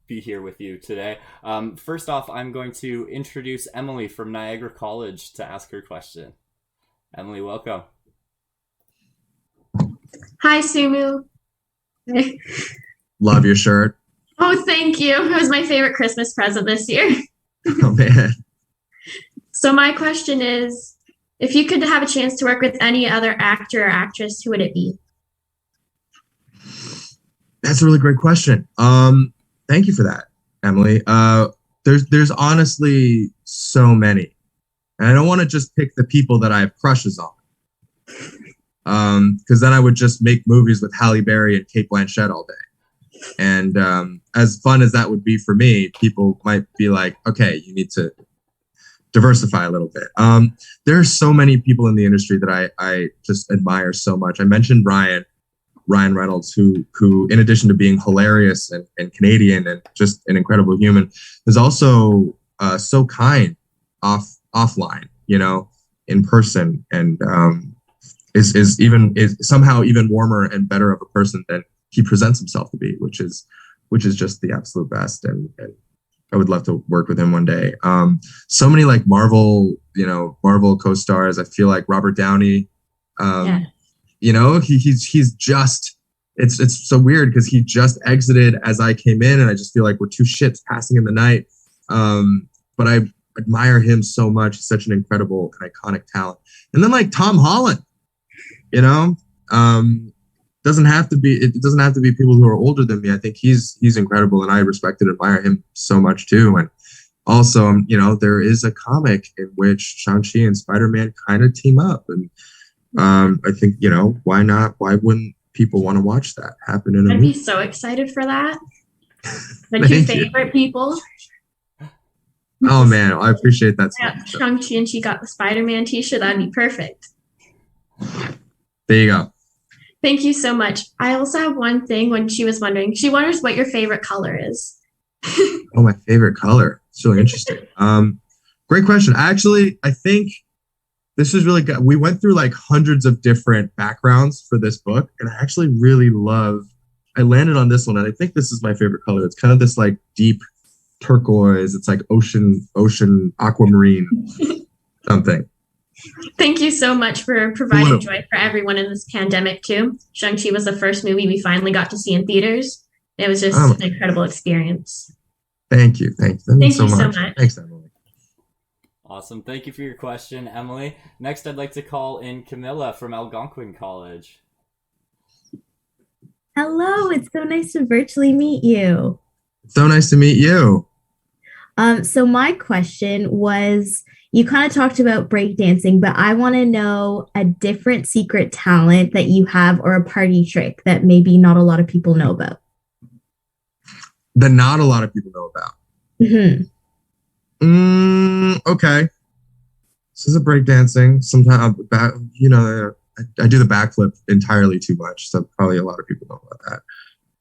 be here with you today. First off, I'm going to introduce Emily from Niagara College to ask her question. Emily, welcome. Hi, Simu. Love your shirt. Oh, thank you. It was my favorite Christmas present this year. Oh, man. So my question is, if you could have a chance to work with any other actor or actress, who would it be? That's a really great question. Thank you for that, Emily. There's honestly so many. And I don't want to just pick the people that I have crushes on. Because then I would just make movies with Halle Berry and Cate Blanchett all day. And as fun as that would be for me, people might be like, okay, you need to diversify a little bit. There are so many people in the industry that I just admire so much. I mentioned Ryan Reynolds, who in addition to being hilarious and Canadian and just an incredible human, is also so kind offline, in person, and is somehow even warmer and better of a person than he presents himself to be, which is just the absolute best. And I would love to work with him one day. So many like Marvel co-stars. I feel like Robert Downey. Yeah. He's just. It's so weird because he just exited as I came in, and I just feel like we're two ships passing in the night. But I admire him so much. He's such an incredible and iconic talent. And then like Tom Holland, doesn't have to be people who are older than me. I think he's incredible, and I respect and admire him so much too. And also, there is a comic in which Shang-Chi and Spider-Man kind of team up, and I think why not? Why wouldn't people want to watch that happen in a I'd movie? be so excited for that. My two favorite people. Oh man, I appreciate that so much. Shang-Chi and she got the Spider-Man t-shirt. That'd be perfect. There you go. Thank you so much. I also have one thing when she was wondering. She wonders what your favorite color is. Oh, my favorite color. It's really interesting. Great question. Actually, I think this is really good. We went through like hundreds of different backgrounds for this book, and I actually really I landed on this one, and I think this is my favorite color. It's kind of this like deep turquoise. It's like ocean aquamarine something. Thank you so much for providing joy for everyone in this pandemic too. Shang-Chi was the first movie we finally got to see in theaters. It was just an incredible experience. Thank you. Thank you so much. Thanks, Emily. Awesome. Thank you for your question, Emily. Next, I'd like to call in Camilla from Algonquin College. Hello. It's so nice to virtually meet you. So nice to meet you. So my question was, you kind of talked about breakdancing, but I want to know a different secret talent that you have or a party trick that maybe not a lot of people know about. That not a lot of people know about. Okay. This is a breakdancing. Sometimes, I do the backflip entirely too much, so probably a lot of people know about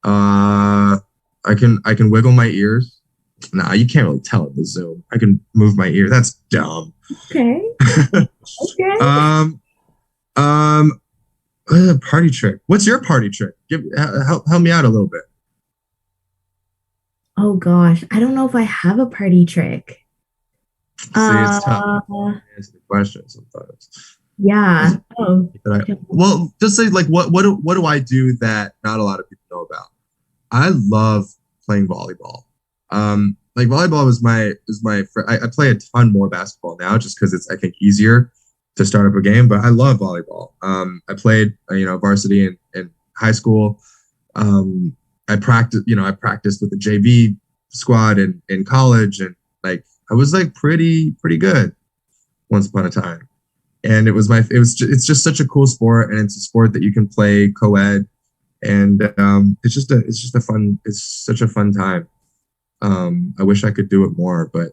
that. I can wiggle my ears. Nah, you can't really tell in the Zoom. I can move my ear. That's dumb. Okay. Okay. Party trick. What's your party trick? Help me out a little bit. Oh gosh, I don't know if I have a party trick. See, it's tough to answer the question sometimes. Yeah. Well, just say like what do I do that not a lot of people know about? I love playing volleyball. Like volleyball I play a ton more basketball now just because it's I think easier to start up a game, but I love volleyball. I played varsity in high school. I practiced with the JV squad in college, and like I was like pretty good once upon a time. And it's just such a cool sport, and it's a sport that you can play co-ed, and it's such a fun time. I wish I could do it more, but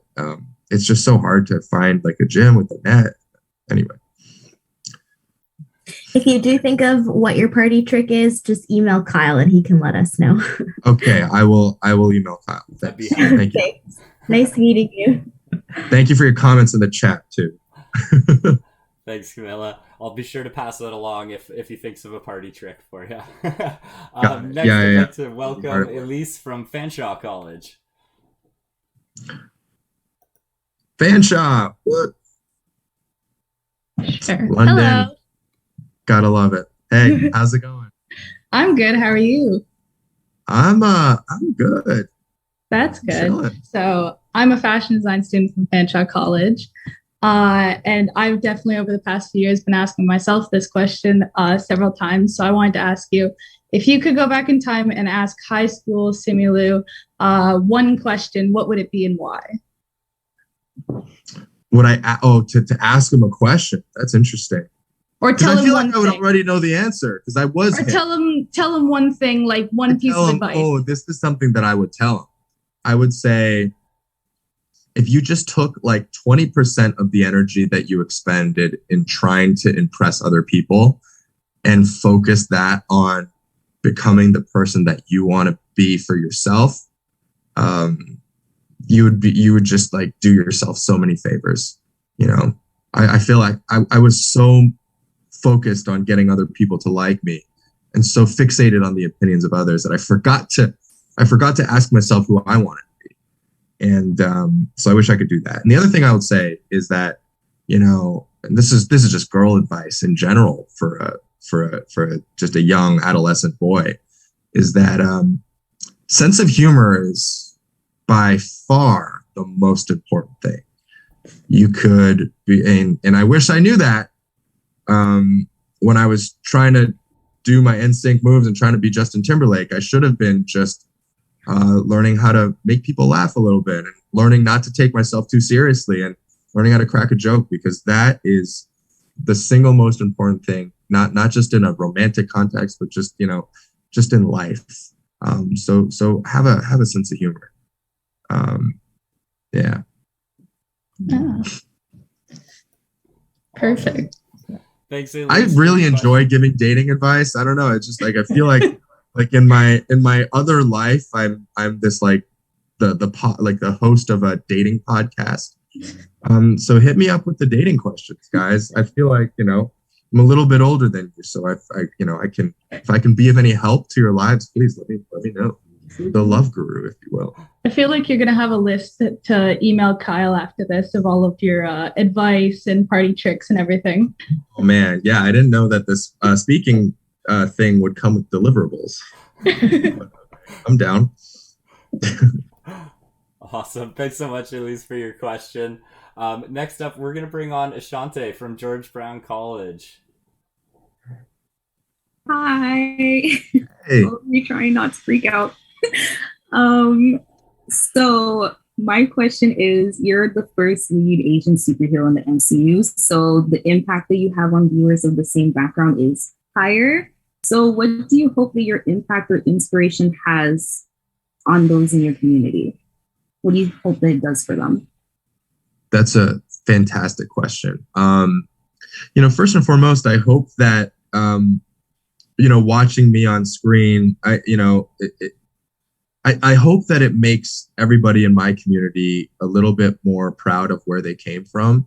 it's just so hard to find like a gym with a net. Anyway. If you do think of what your party trick is, just email Kyle and he can let us know. Okay, I will email Kyle. Thank you. Thanks. Nice meeting you. Thank you for your comments in the chat too. Thanks, Camilla. I'll be sure to pass that along if he thinks of a party trick for you. Next, I'd like to welcome Elise from Fanshawe College. Fanshawe, what? Sure. London. Hello. Gotta love it. Hey, how's it going? I'm good. How are you? I'm good. That's good. Chilling. So I'm a fashion design student from Fanshawe College. And I've definitely over the past few years been asking myself this question several times. So I wanted to ask you, if you could go back in time and ask high school Simu Liu one question, what would it be and why? To ask him a question? That's interesting. Or Because tell I him feel one like I would thing. already know the answer because I was Or him. tell him one thing, like one piece of advice. Oh, this is something that I would tell him. I would say, if you just took like 20% of the energy that you expended in trying to impress other people and focus that on becoming the person that you want to be for yourself, you would just like do yourself so many favors. You know, I feel like I was so focused on getting other people to like me and so fixated on the opinions of others that I forgot to ask myself who I wanted to be. And so I wish I could do that. And the other thing I would say is that, you know, and this is just girl advice in general for just a young adolescent boy, is that sense of humor is by far the most important thing. You could be, and I wish I knew that when I was trying to do my NSYNC moves and trying to be Justin Timberlake. I should have been just learning how to make people laugh a little bit and learning not to take myself too seriously and learning how to crack a joke, because that is the single most important thing, not just in a romantic context, but just, you know, just in life. So have a sense of humor. Yeah. Ah. Perfect. Thanks, Elise, I really enjoy giving dating advice. I don't know. It's just like I feel like in my other life, I'm this like the host of a dating podcast. So hit me up with the dating questions, guys. I feel like, you know, I'm a little bit older than you, so I can, if I can be of any help to your lives, please let me know. The love guru, if you will. I feel like you're going to have a list to email Kyle after this of all of your advice and party tricks and everything. Oh, man. Yeah, I didn't know that this speaking thing would come with deliverables. I'm down. Awesome. Thanks so much, Elise, for your question. Next up, we're going to bring on Ashante from George Brown College. Hi. Hey. You're trying not to freak out. So my question is, you're the first lead Asian superhero in the MCU, so the impact that you have on viewers of the same background is higher. So what do you hope that your impact or inspiration has on those in your community? What do you hope that it does for them? That's a fantastic question. You know, first and foremost, I hope that, you know, watching me on screen, I hope that it makes everybody in my community a little bit more proud of where they came from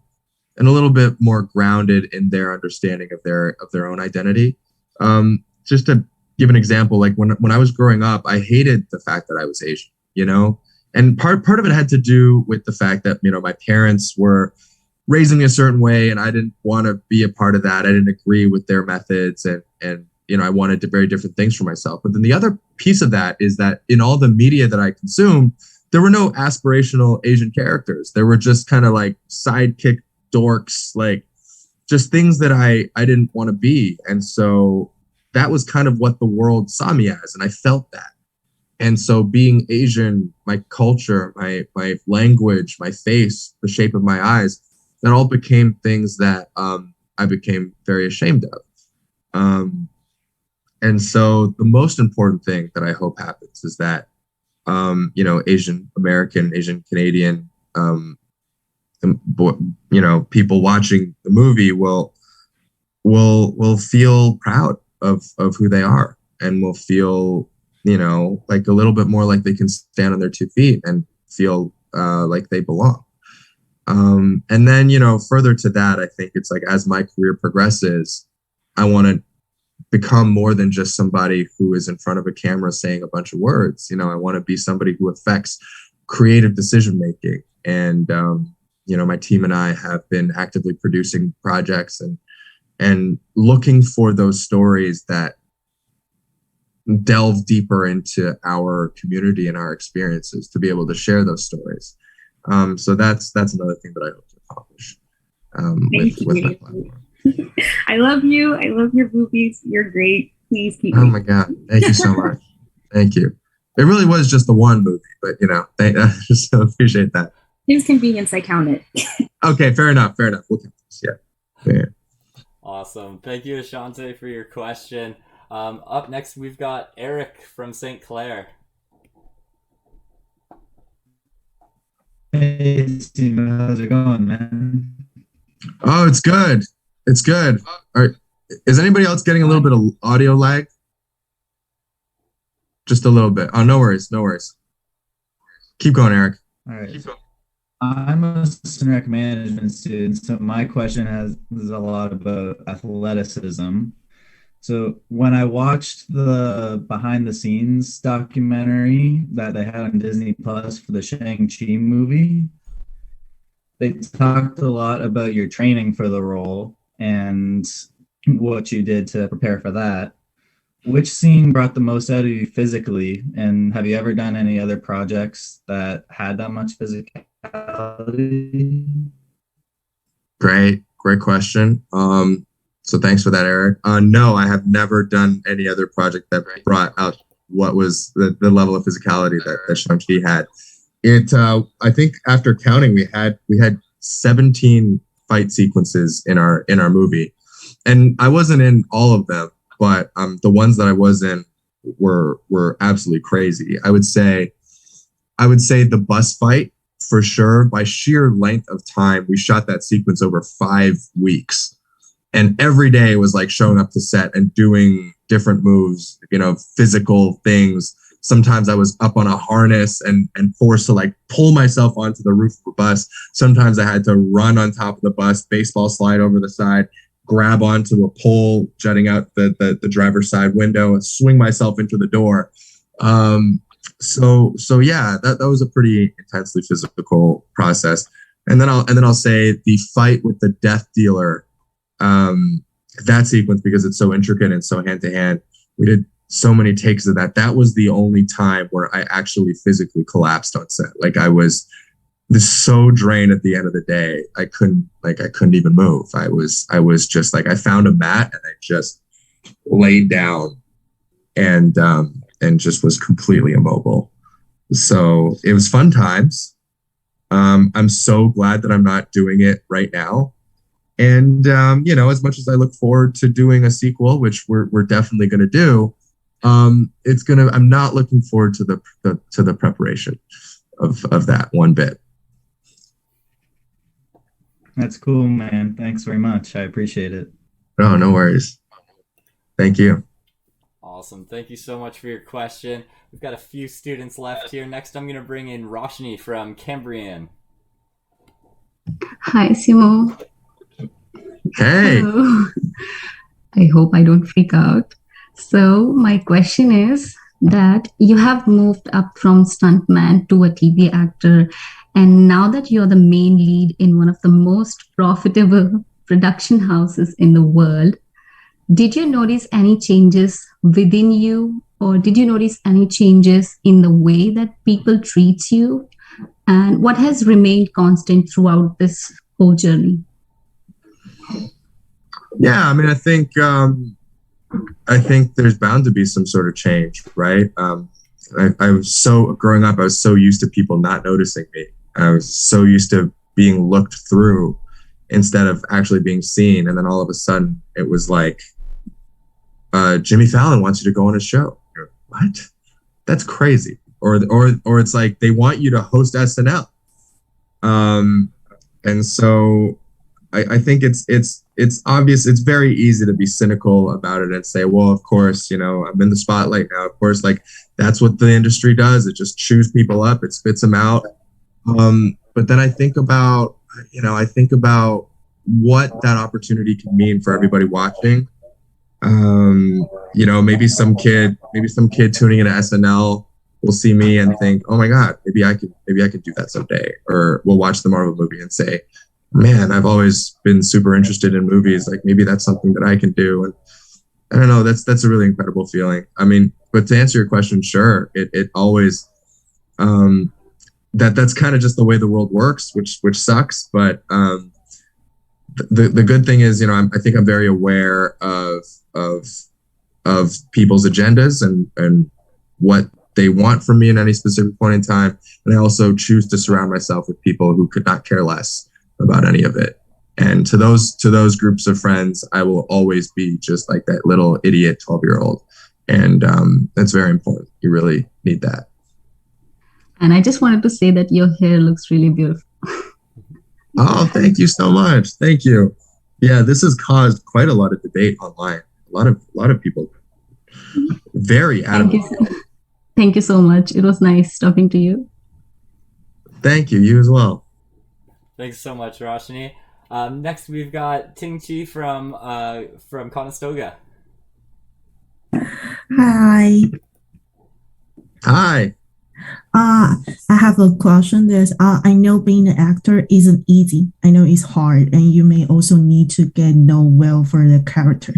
and a little bit more grounded in their understanding of their own identity. Just to give an example, like when I was growing up, I hated the fact that I was Asian, you know, and part of it had to do with the fact that, you know, my parents were raising me a certain way and I didn't want to be a part of that. I didn't agree with their methods and you know, I wanted very different things for myself. But then the other piece of that is that in all the media that I consumed, there were no aspirational Asian characters. There were just kind of like sidekick dorks, like just things that I didn't want to be. And so that was kind of what the world saw me as. And I felt that. And so being Asian, my culture, my language, my face, the shape of my eyes, that all became things that I became very ashamed of. And so the most important thing that I hope happens is that, you know, Asian American, Asian Canadian, you know, people watching the movie will feel proud of who they are and will feel, you know, like a little bit more like they can stand on their 2 feet and feel like they belong. And then, you know, further to that, I think it's like as my career progresses, I want to become more than just somebody who is in front of a camera saying a bunch of words. You know, I want to be somebody who affects creative decision making. And, you know, my team and I have been actively producing projects and looking for those stories that delve deeper into our community and our experiences to be able to share those stories. So that's another thing that I hope to accomplish with my platform. I love you. I love your movies. You're great. Please keep. Oh my God! Thank you so much. Thank you. It really was just the one movie, but you know, I just appreciate that. It was convenience. I count it. Okay, fair enough. We'll count this. Yeah. Awesome. Thank you, Ashante, for your question. Up next, we've got Eric from St. Clair. Hey, Simu, how's it going, man? Oh, it's good. It's good. Is anybody else getting a little bit of audio lag? Just a little bit. Oh, no worries. No worries. Keep going, Eric. All right. I'm a student rec management student, so my question is a lot about athleticism. So when I watched the behind the scenes documentary that they had on Disney Plus for the Shang-Chi movie, they talked a lot about your training for the role and what you did to prepare for that. Which scene brought the most out of you physically? And have you ever done any other projects that had that much physicality? Great question. So thanks for that, Eric. No, I have never done any other project that brought out what was the level of physicality that Shang-Chi had. I think after counting, we had 17 fight sequences in our movie, and I wasn't in all of them, but the ones that I was in were absolutely crazy. I would say the bus fight for sure. By sheer length of time, we shot that sequence over 5 weeks. And every day was like showing up to set and doing different moves, physical things. Sometimes I was up on a harness and forced to like pull myself onto the roof of a bus. Sometimes I had to run on top of the bus, baseball slide over the side, grab onto a pole jutting out the driver's side window and swing myself into the door. So yeah, that was a pretty intensely physical process. And then I'll say the fight with the death dealer. That sequence, because it's so intricate and so hand to hand, we did so many takes of that. That was the only time where I actually physically collapsed on set. Like I was so drained at the end of the day. I couldn't even move. I was just like, I found a mat and I just laid down and just was completely immobile. So it was fun times. I'm so glad that I'm not doing it right now. And, as much as I look forward to doing a sequel, which we're definitely going to do, I'm not looking forward to the preparation of that one bit. That's cool, man. Thanks very much. I appreciate it. Oh, no worries. Thank you. Awesome. Thank you so much for your question. We've got a few students left here. Next, I'm going to bring in Roshni from Cambrian. Hi, Simu. Hey. Hello. I hope I don't freak out. So my question is that you have moved up from stuntman to a TV actor, and now that you're the main lead in one of the most profitable production houses in the world, did you notice any changes within you, or did you notice any changes in the way that people treat you? And what has remained constant throughout this whole journey? Yeah, I mean, I think there's bound to be some sort of change, right? I was growing up, I was so used to people not noticing me. I was so used to being looked through instead of actually being seen. And then all of a sudden it was like, Jimmy Fallon wants you to go on a show. You're, what? That's crazy. Or it's like they want you to host SNL. And so I think it's obvious. It's very easy to be cynical about it and say, well, of course, I'm in the spotlight now. Of course, like that's what the industry does. It just chews people up. It spits them out. But then I think about what that opportunity can mean for everybody watching. Maybe some kid tuning into SNL will see me and think, oh my God, maybe I could do that someday. Or we'll watch the Marvel movie and say, man, I've always been super interested in movies. Like maybe that's something that I can do. And I don't know, that's a really incredible feeling. I mean, but to answer your question, sure, it always, that's kind of just the way the world works, which sucks. But the good thing is, I think I'm very aware of people's agendas and what they want from me in any specific point in time. And I also choose to surround myself with people who could not care less about any of it. And to those groups of friends, I will always be just like that little idiot 12-year-old. And that's very important. You really need that. And I just wanted to say that your hair looks really beautiful. Oh, thank you so much. Thank you. Yeah, this has caused quite a lot of debate online. A lot of people very adamant. Thank you so much. It was nice talking to you. Thank you. You as well. Thanks so much, Roshni. Next, we've got Ting Chi from Conestoga. Hi. Hi. I have a question. I know being an actor isn't easy. I know it's hard, and you may also need to get know well for the character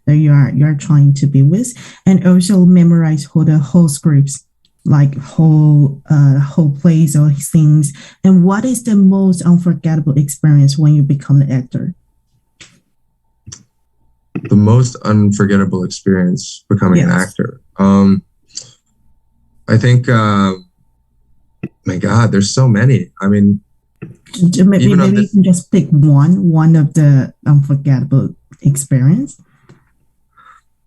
that you're trying to be with, and also memorize the whole scripts, like whole plays or things. And what is the most unforgettable experience when you become an actor? The most unforgettable experience becoming an actor. I think. My God, there's so many. I mean, maybe you can just pick one of the unforgettable experience.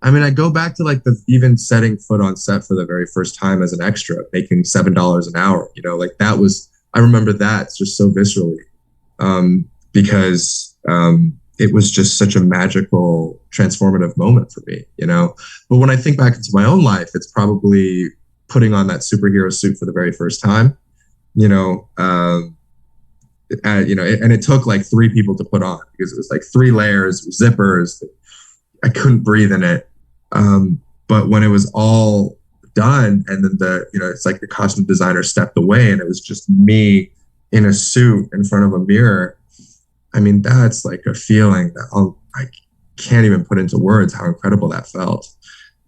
I mean, I go back to like even setting foot on set for the very first time as an extra, making $7 an hour. You know, like that was. I remember that just so viscerally, because it was just such a magical, transformative moment for me. You know, but when I think back into my own life, it's probably putting on that superhero suit for the very first time. You know, and it took like 3 people to put on because it was like 3 layers, zippers. I couldn't breathe in it. But when it was all done, and then it's like the costume designer stepped away, and it was just me in a suit in front of a mirror. I mean, that's like a feeling that I can't even put into words how incredible that felt.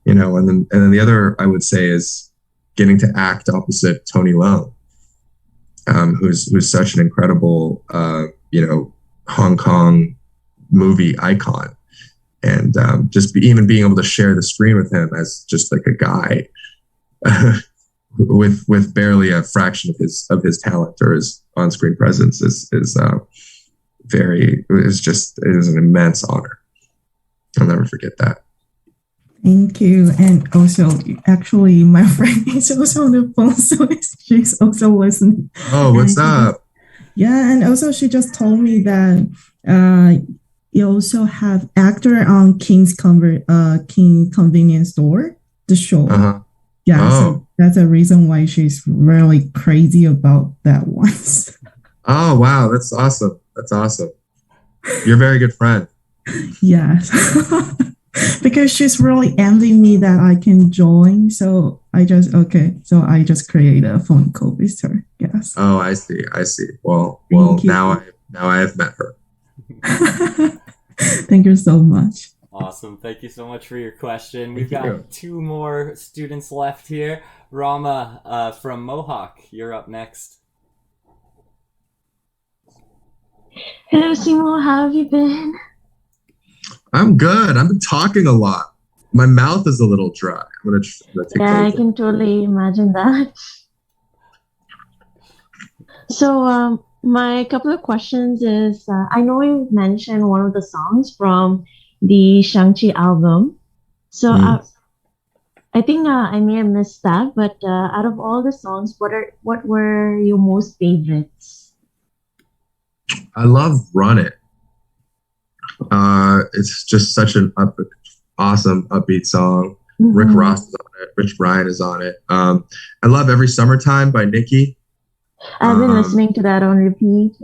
You know, and then the other I would say is getting to act opposite Tony Leung. Who's such an incredible, Hong Kong movie icon, and even being able to share the screen with him as just like a guy with barely a fraction of his talent or his on-screen presence is an immense honor. I'll never forget that. Thank you. And also, actually, my friend is also on the phone, so she's also listening. Oh, what's up? Yeah, and also she just told me that you also have actor on King Convenience Store, the show. Uh-huh. Yeah, so that's a reason why she's really crazy about that one. Oh, wow, that's awesome. That's awesome. You're a very good friend. Yes. Because she's really envying me that I can join. So I just create a phone call with her. Yes. Oh, I see. Well, now I have met her. Thank you so much. Awesome. Thank you so much for your question. We've got 2 more students left here. Rama from Mohawk, you're up next. Hello, Simu. How have you been? I'm good. I've been talking a lot. My mouth is a little dry. I'm gonna take I can totally imagine that. So, my couple of questions is, I know you mentioned one of the songs from the Shang-Chi album. So, I think I may have missed that, but out of all the songs, what were your most favorites? I love Run It. It's just such an awesome upbeat song. Mm-hmm. Rick Ross is on it. Rich Brian is on it. I love Every Summertime by Nicki. I've been listening to that on repeat.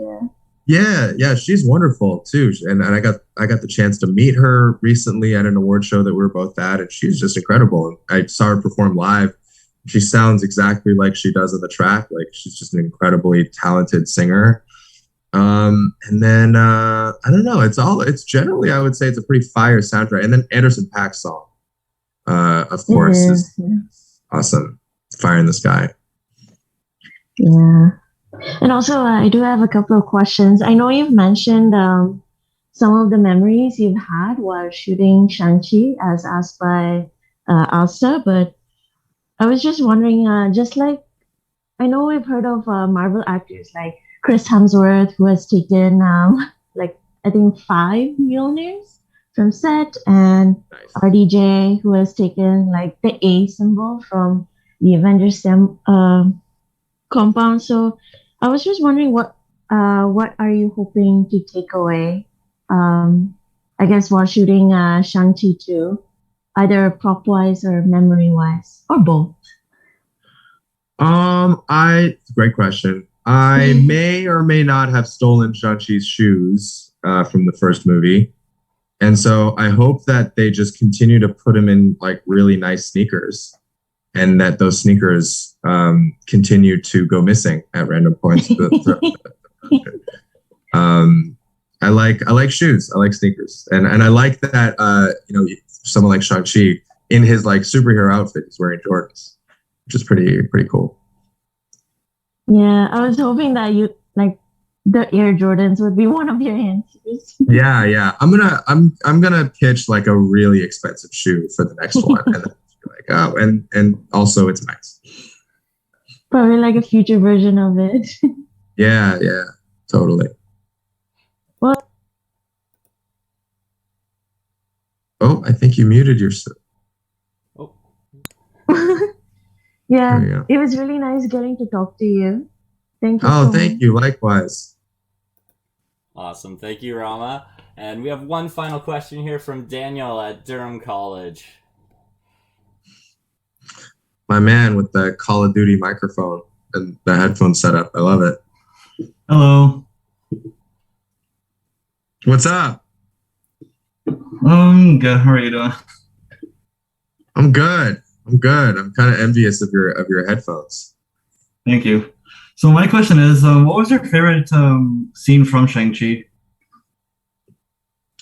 Yeah, she's wonderful too. And I got the chance to meet her recently at an award show that we were both at, and she's just incredible. I saw her perform live. She sounds exactly like she does on the track. Like she's just an incredibly talented singer. And then I don't know. It's generally, I would say, it's a pretty fire soundtrack. And then Anderson .Paak's song, of course, is awesome. Fire in the Sky. Yeah. And also, I do have a couple of questions. I know you've mentioned some of the memories you've had while shooting Shang-Chi, as asked by Asta, but I was just wondering, just like, I know we've heard of Marvel actors like Chris Hemsworth, who has taken like I think 5 millionaires from set, and Nice. RDJ, who has taken like the A symbol from the Avengers compound. So I was just wondering what are you hoping to take away? I guess while shooting Shang-Chi 2, either prop wise or memory wise, or both. Great question. I may or may not have stolen Shang-Chi's shoes from the first movie. And so I hope that they just continue to put him in like really nice sneakers, and that those sneakers continue to go missing at random points. I like shoes. I like sneakers, and I like that someone like Shang-Chi in his like superhero outfit is wearing Jordans, which is pretty cool. Yeah, I was hoping that you like the Air Jordans would be one of your answers. Yeah. I'm gonna pitch like a really expensive shoe for the next one, and then like and also it's nice. Probably like a future version of it. Yeah, totally. Well, Oh, I think you muted yourself. Oh, yeah, There you go. it was really nice getting to talk to you. Thank you. Oh, so thank much. you. Likewise. awesome. Thank you, Rama. And we have one final question here from Daniel at Durham College. My man with the Call of Duty microphone and the headphone setup. I love it. Hello. What's up? Good. How are you doing? I'm good. I'm kind of envious of your headphones. Thank you. So my question is, what was your favorite scene from Shang-Chi?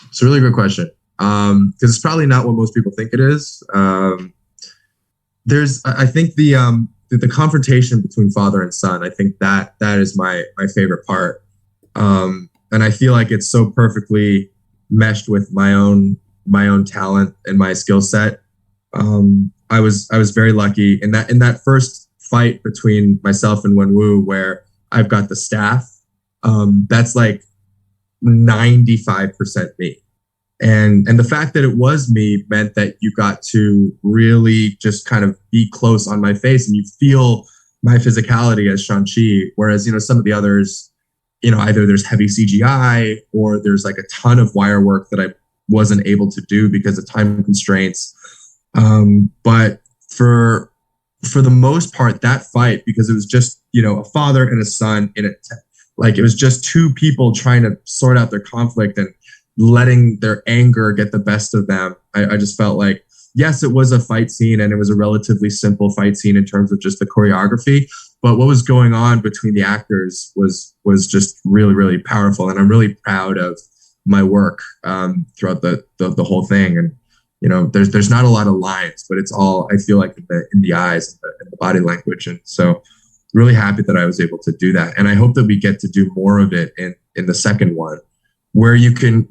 It's a really good question. Because it's probably not what most people think it is. I think the confrontation between father and son. I think that is my favorite part. And I feel like it's so perfectly meshed with my own talent and my skill set. I was very lucky in that first fight between myself and Wenwu, where I've got the staff. That's like 95% me. And the fact that it was me meant that you got to really just kind of be close on my face, and you feel my physicality as Shang-Chi. Whereas, some of the others, either there's heavy CGI or there's like a ton of wire work that I wasn't able to do because of time constraints. But for the most part, that fight, because it was just, a father and a son in it, like it was just two people trying to sort out their conflict and letting their anger get the best of them. I just felt like, yes, it was a fight scene, and it was a relatively simple fight scene in terms of just the choreography. But what was going on between the actors was just really, really powerful. And I'm really proud of my work throughout the whole thing. And, there's not a lot of lines, but it's all, I feel like, in the eyes and the body language. And so really happy that I was able to do that. And I hope that we get to do more of it in the second one, where you can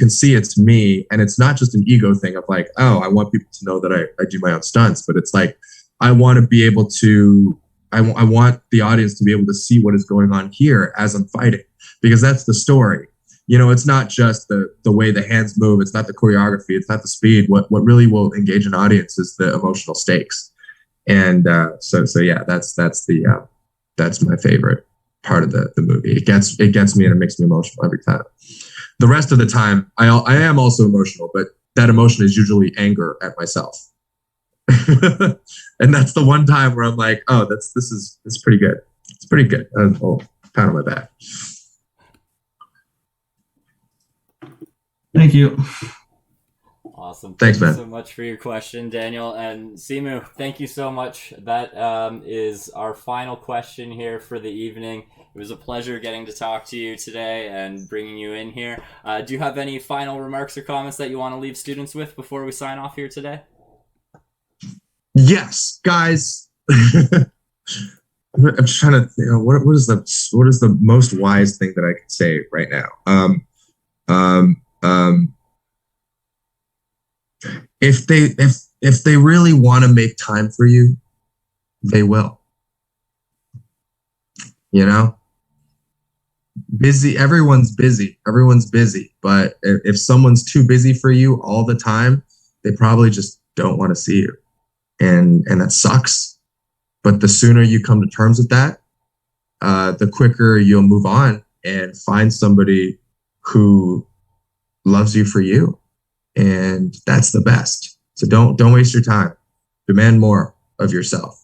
see it's me, and it's not just an ego thing of like, oh, I want people to know that I do my own stunts, but it's like, I want to be able to, I want the audience to be able to see what is going on here as I'm fighting, because that's the story. It's not just the way the hands move. It's not the choreography. It's not the speed. What really will engage an audience is the emotional stakes. And so yeah, that's my favorite part of the movie. It gets me, and it makes me emotional every time. The rest of the time, I am also emotional, but that emotion is usually anger at myself. And that's the one time where I'm like, oh, this is pretty good. It's pretty good. Oh, pat on my back. Thank you. Awesome. Thanks, Thank man. you so much for your question, Daniel. And Simu, thank you so much. That is our final question here for the evening. It was a pleasure getting to talk to you today and bringing you in here. Do you have any final remarks or comments that you want to leave students with before we sign off here today? Yes, guys. I'm just trying to think, what is the most wise thing that I can say right now? If they really want to make time for you, they will. busy. Everyone's busy. But if someone's too busy for you all the time, they probably just don't want to see you, and that sucks. But the sooner you come to terms with that, the quicker you'll move on and find somebody who loves you for you, and that's the best. So don't waste your time. Demand more of yourself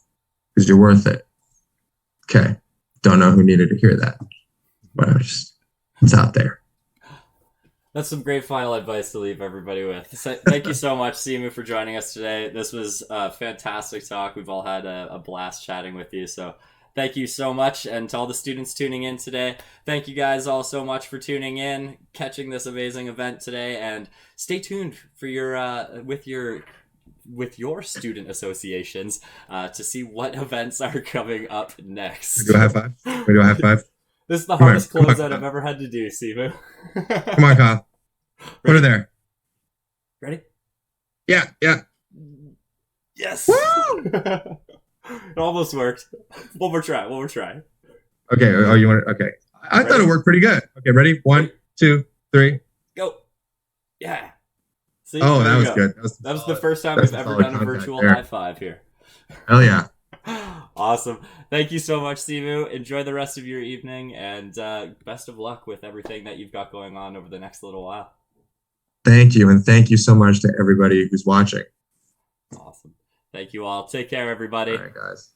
because you're worth it. Okay. Don't know who needed to hear that, but it's out there. That's some great final advice to leave everybody with. Thank you so much, Simu, for joining us today. This was a fantastic talk. We've all had a blast chatting with you. So thank you so much. And to all the students tuning in today, thank you guys all so much for tuning in, catching this amazing event today. And stay tuned for your with your student associations to see what events are coming up next. We do a high five. This is the hardest closeout I've ever had to do, Simu. Come on, Kyle. Put her there. Ready? Yeah. Yes. It almost worked. One more try. Okay. Oh, you want it? Okay. I thought it worked pretty good. Okay, ready? 1, 2, 3. Go. Yeah. See, oh, that was good. That was the first time we've ever done a virtual high five here. Hell yeah. Awesome. Thank you so much, Simu. Enjoy the rest of your evening, and best of luck with everything that you've got going on over the next little while. Thank you, and thank you so much to everybody who's watching. Awesome. Thank you all. Take care, everybody. All right, guys.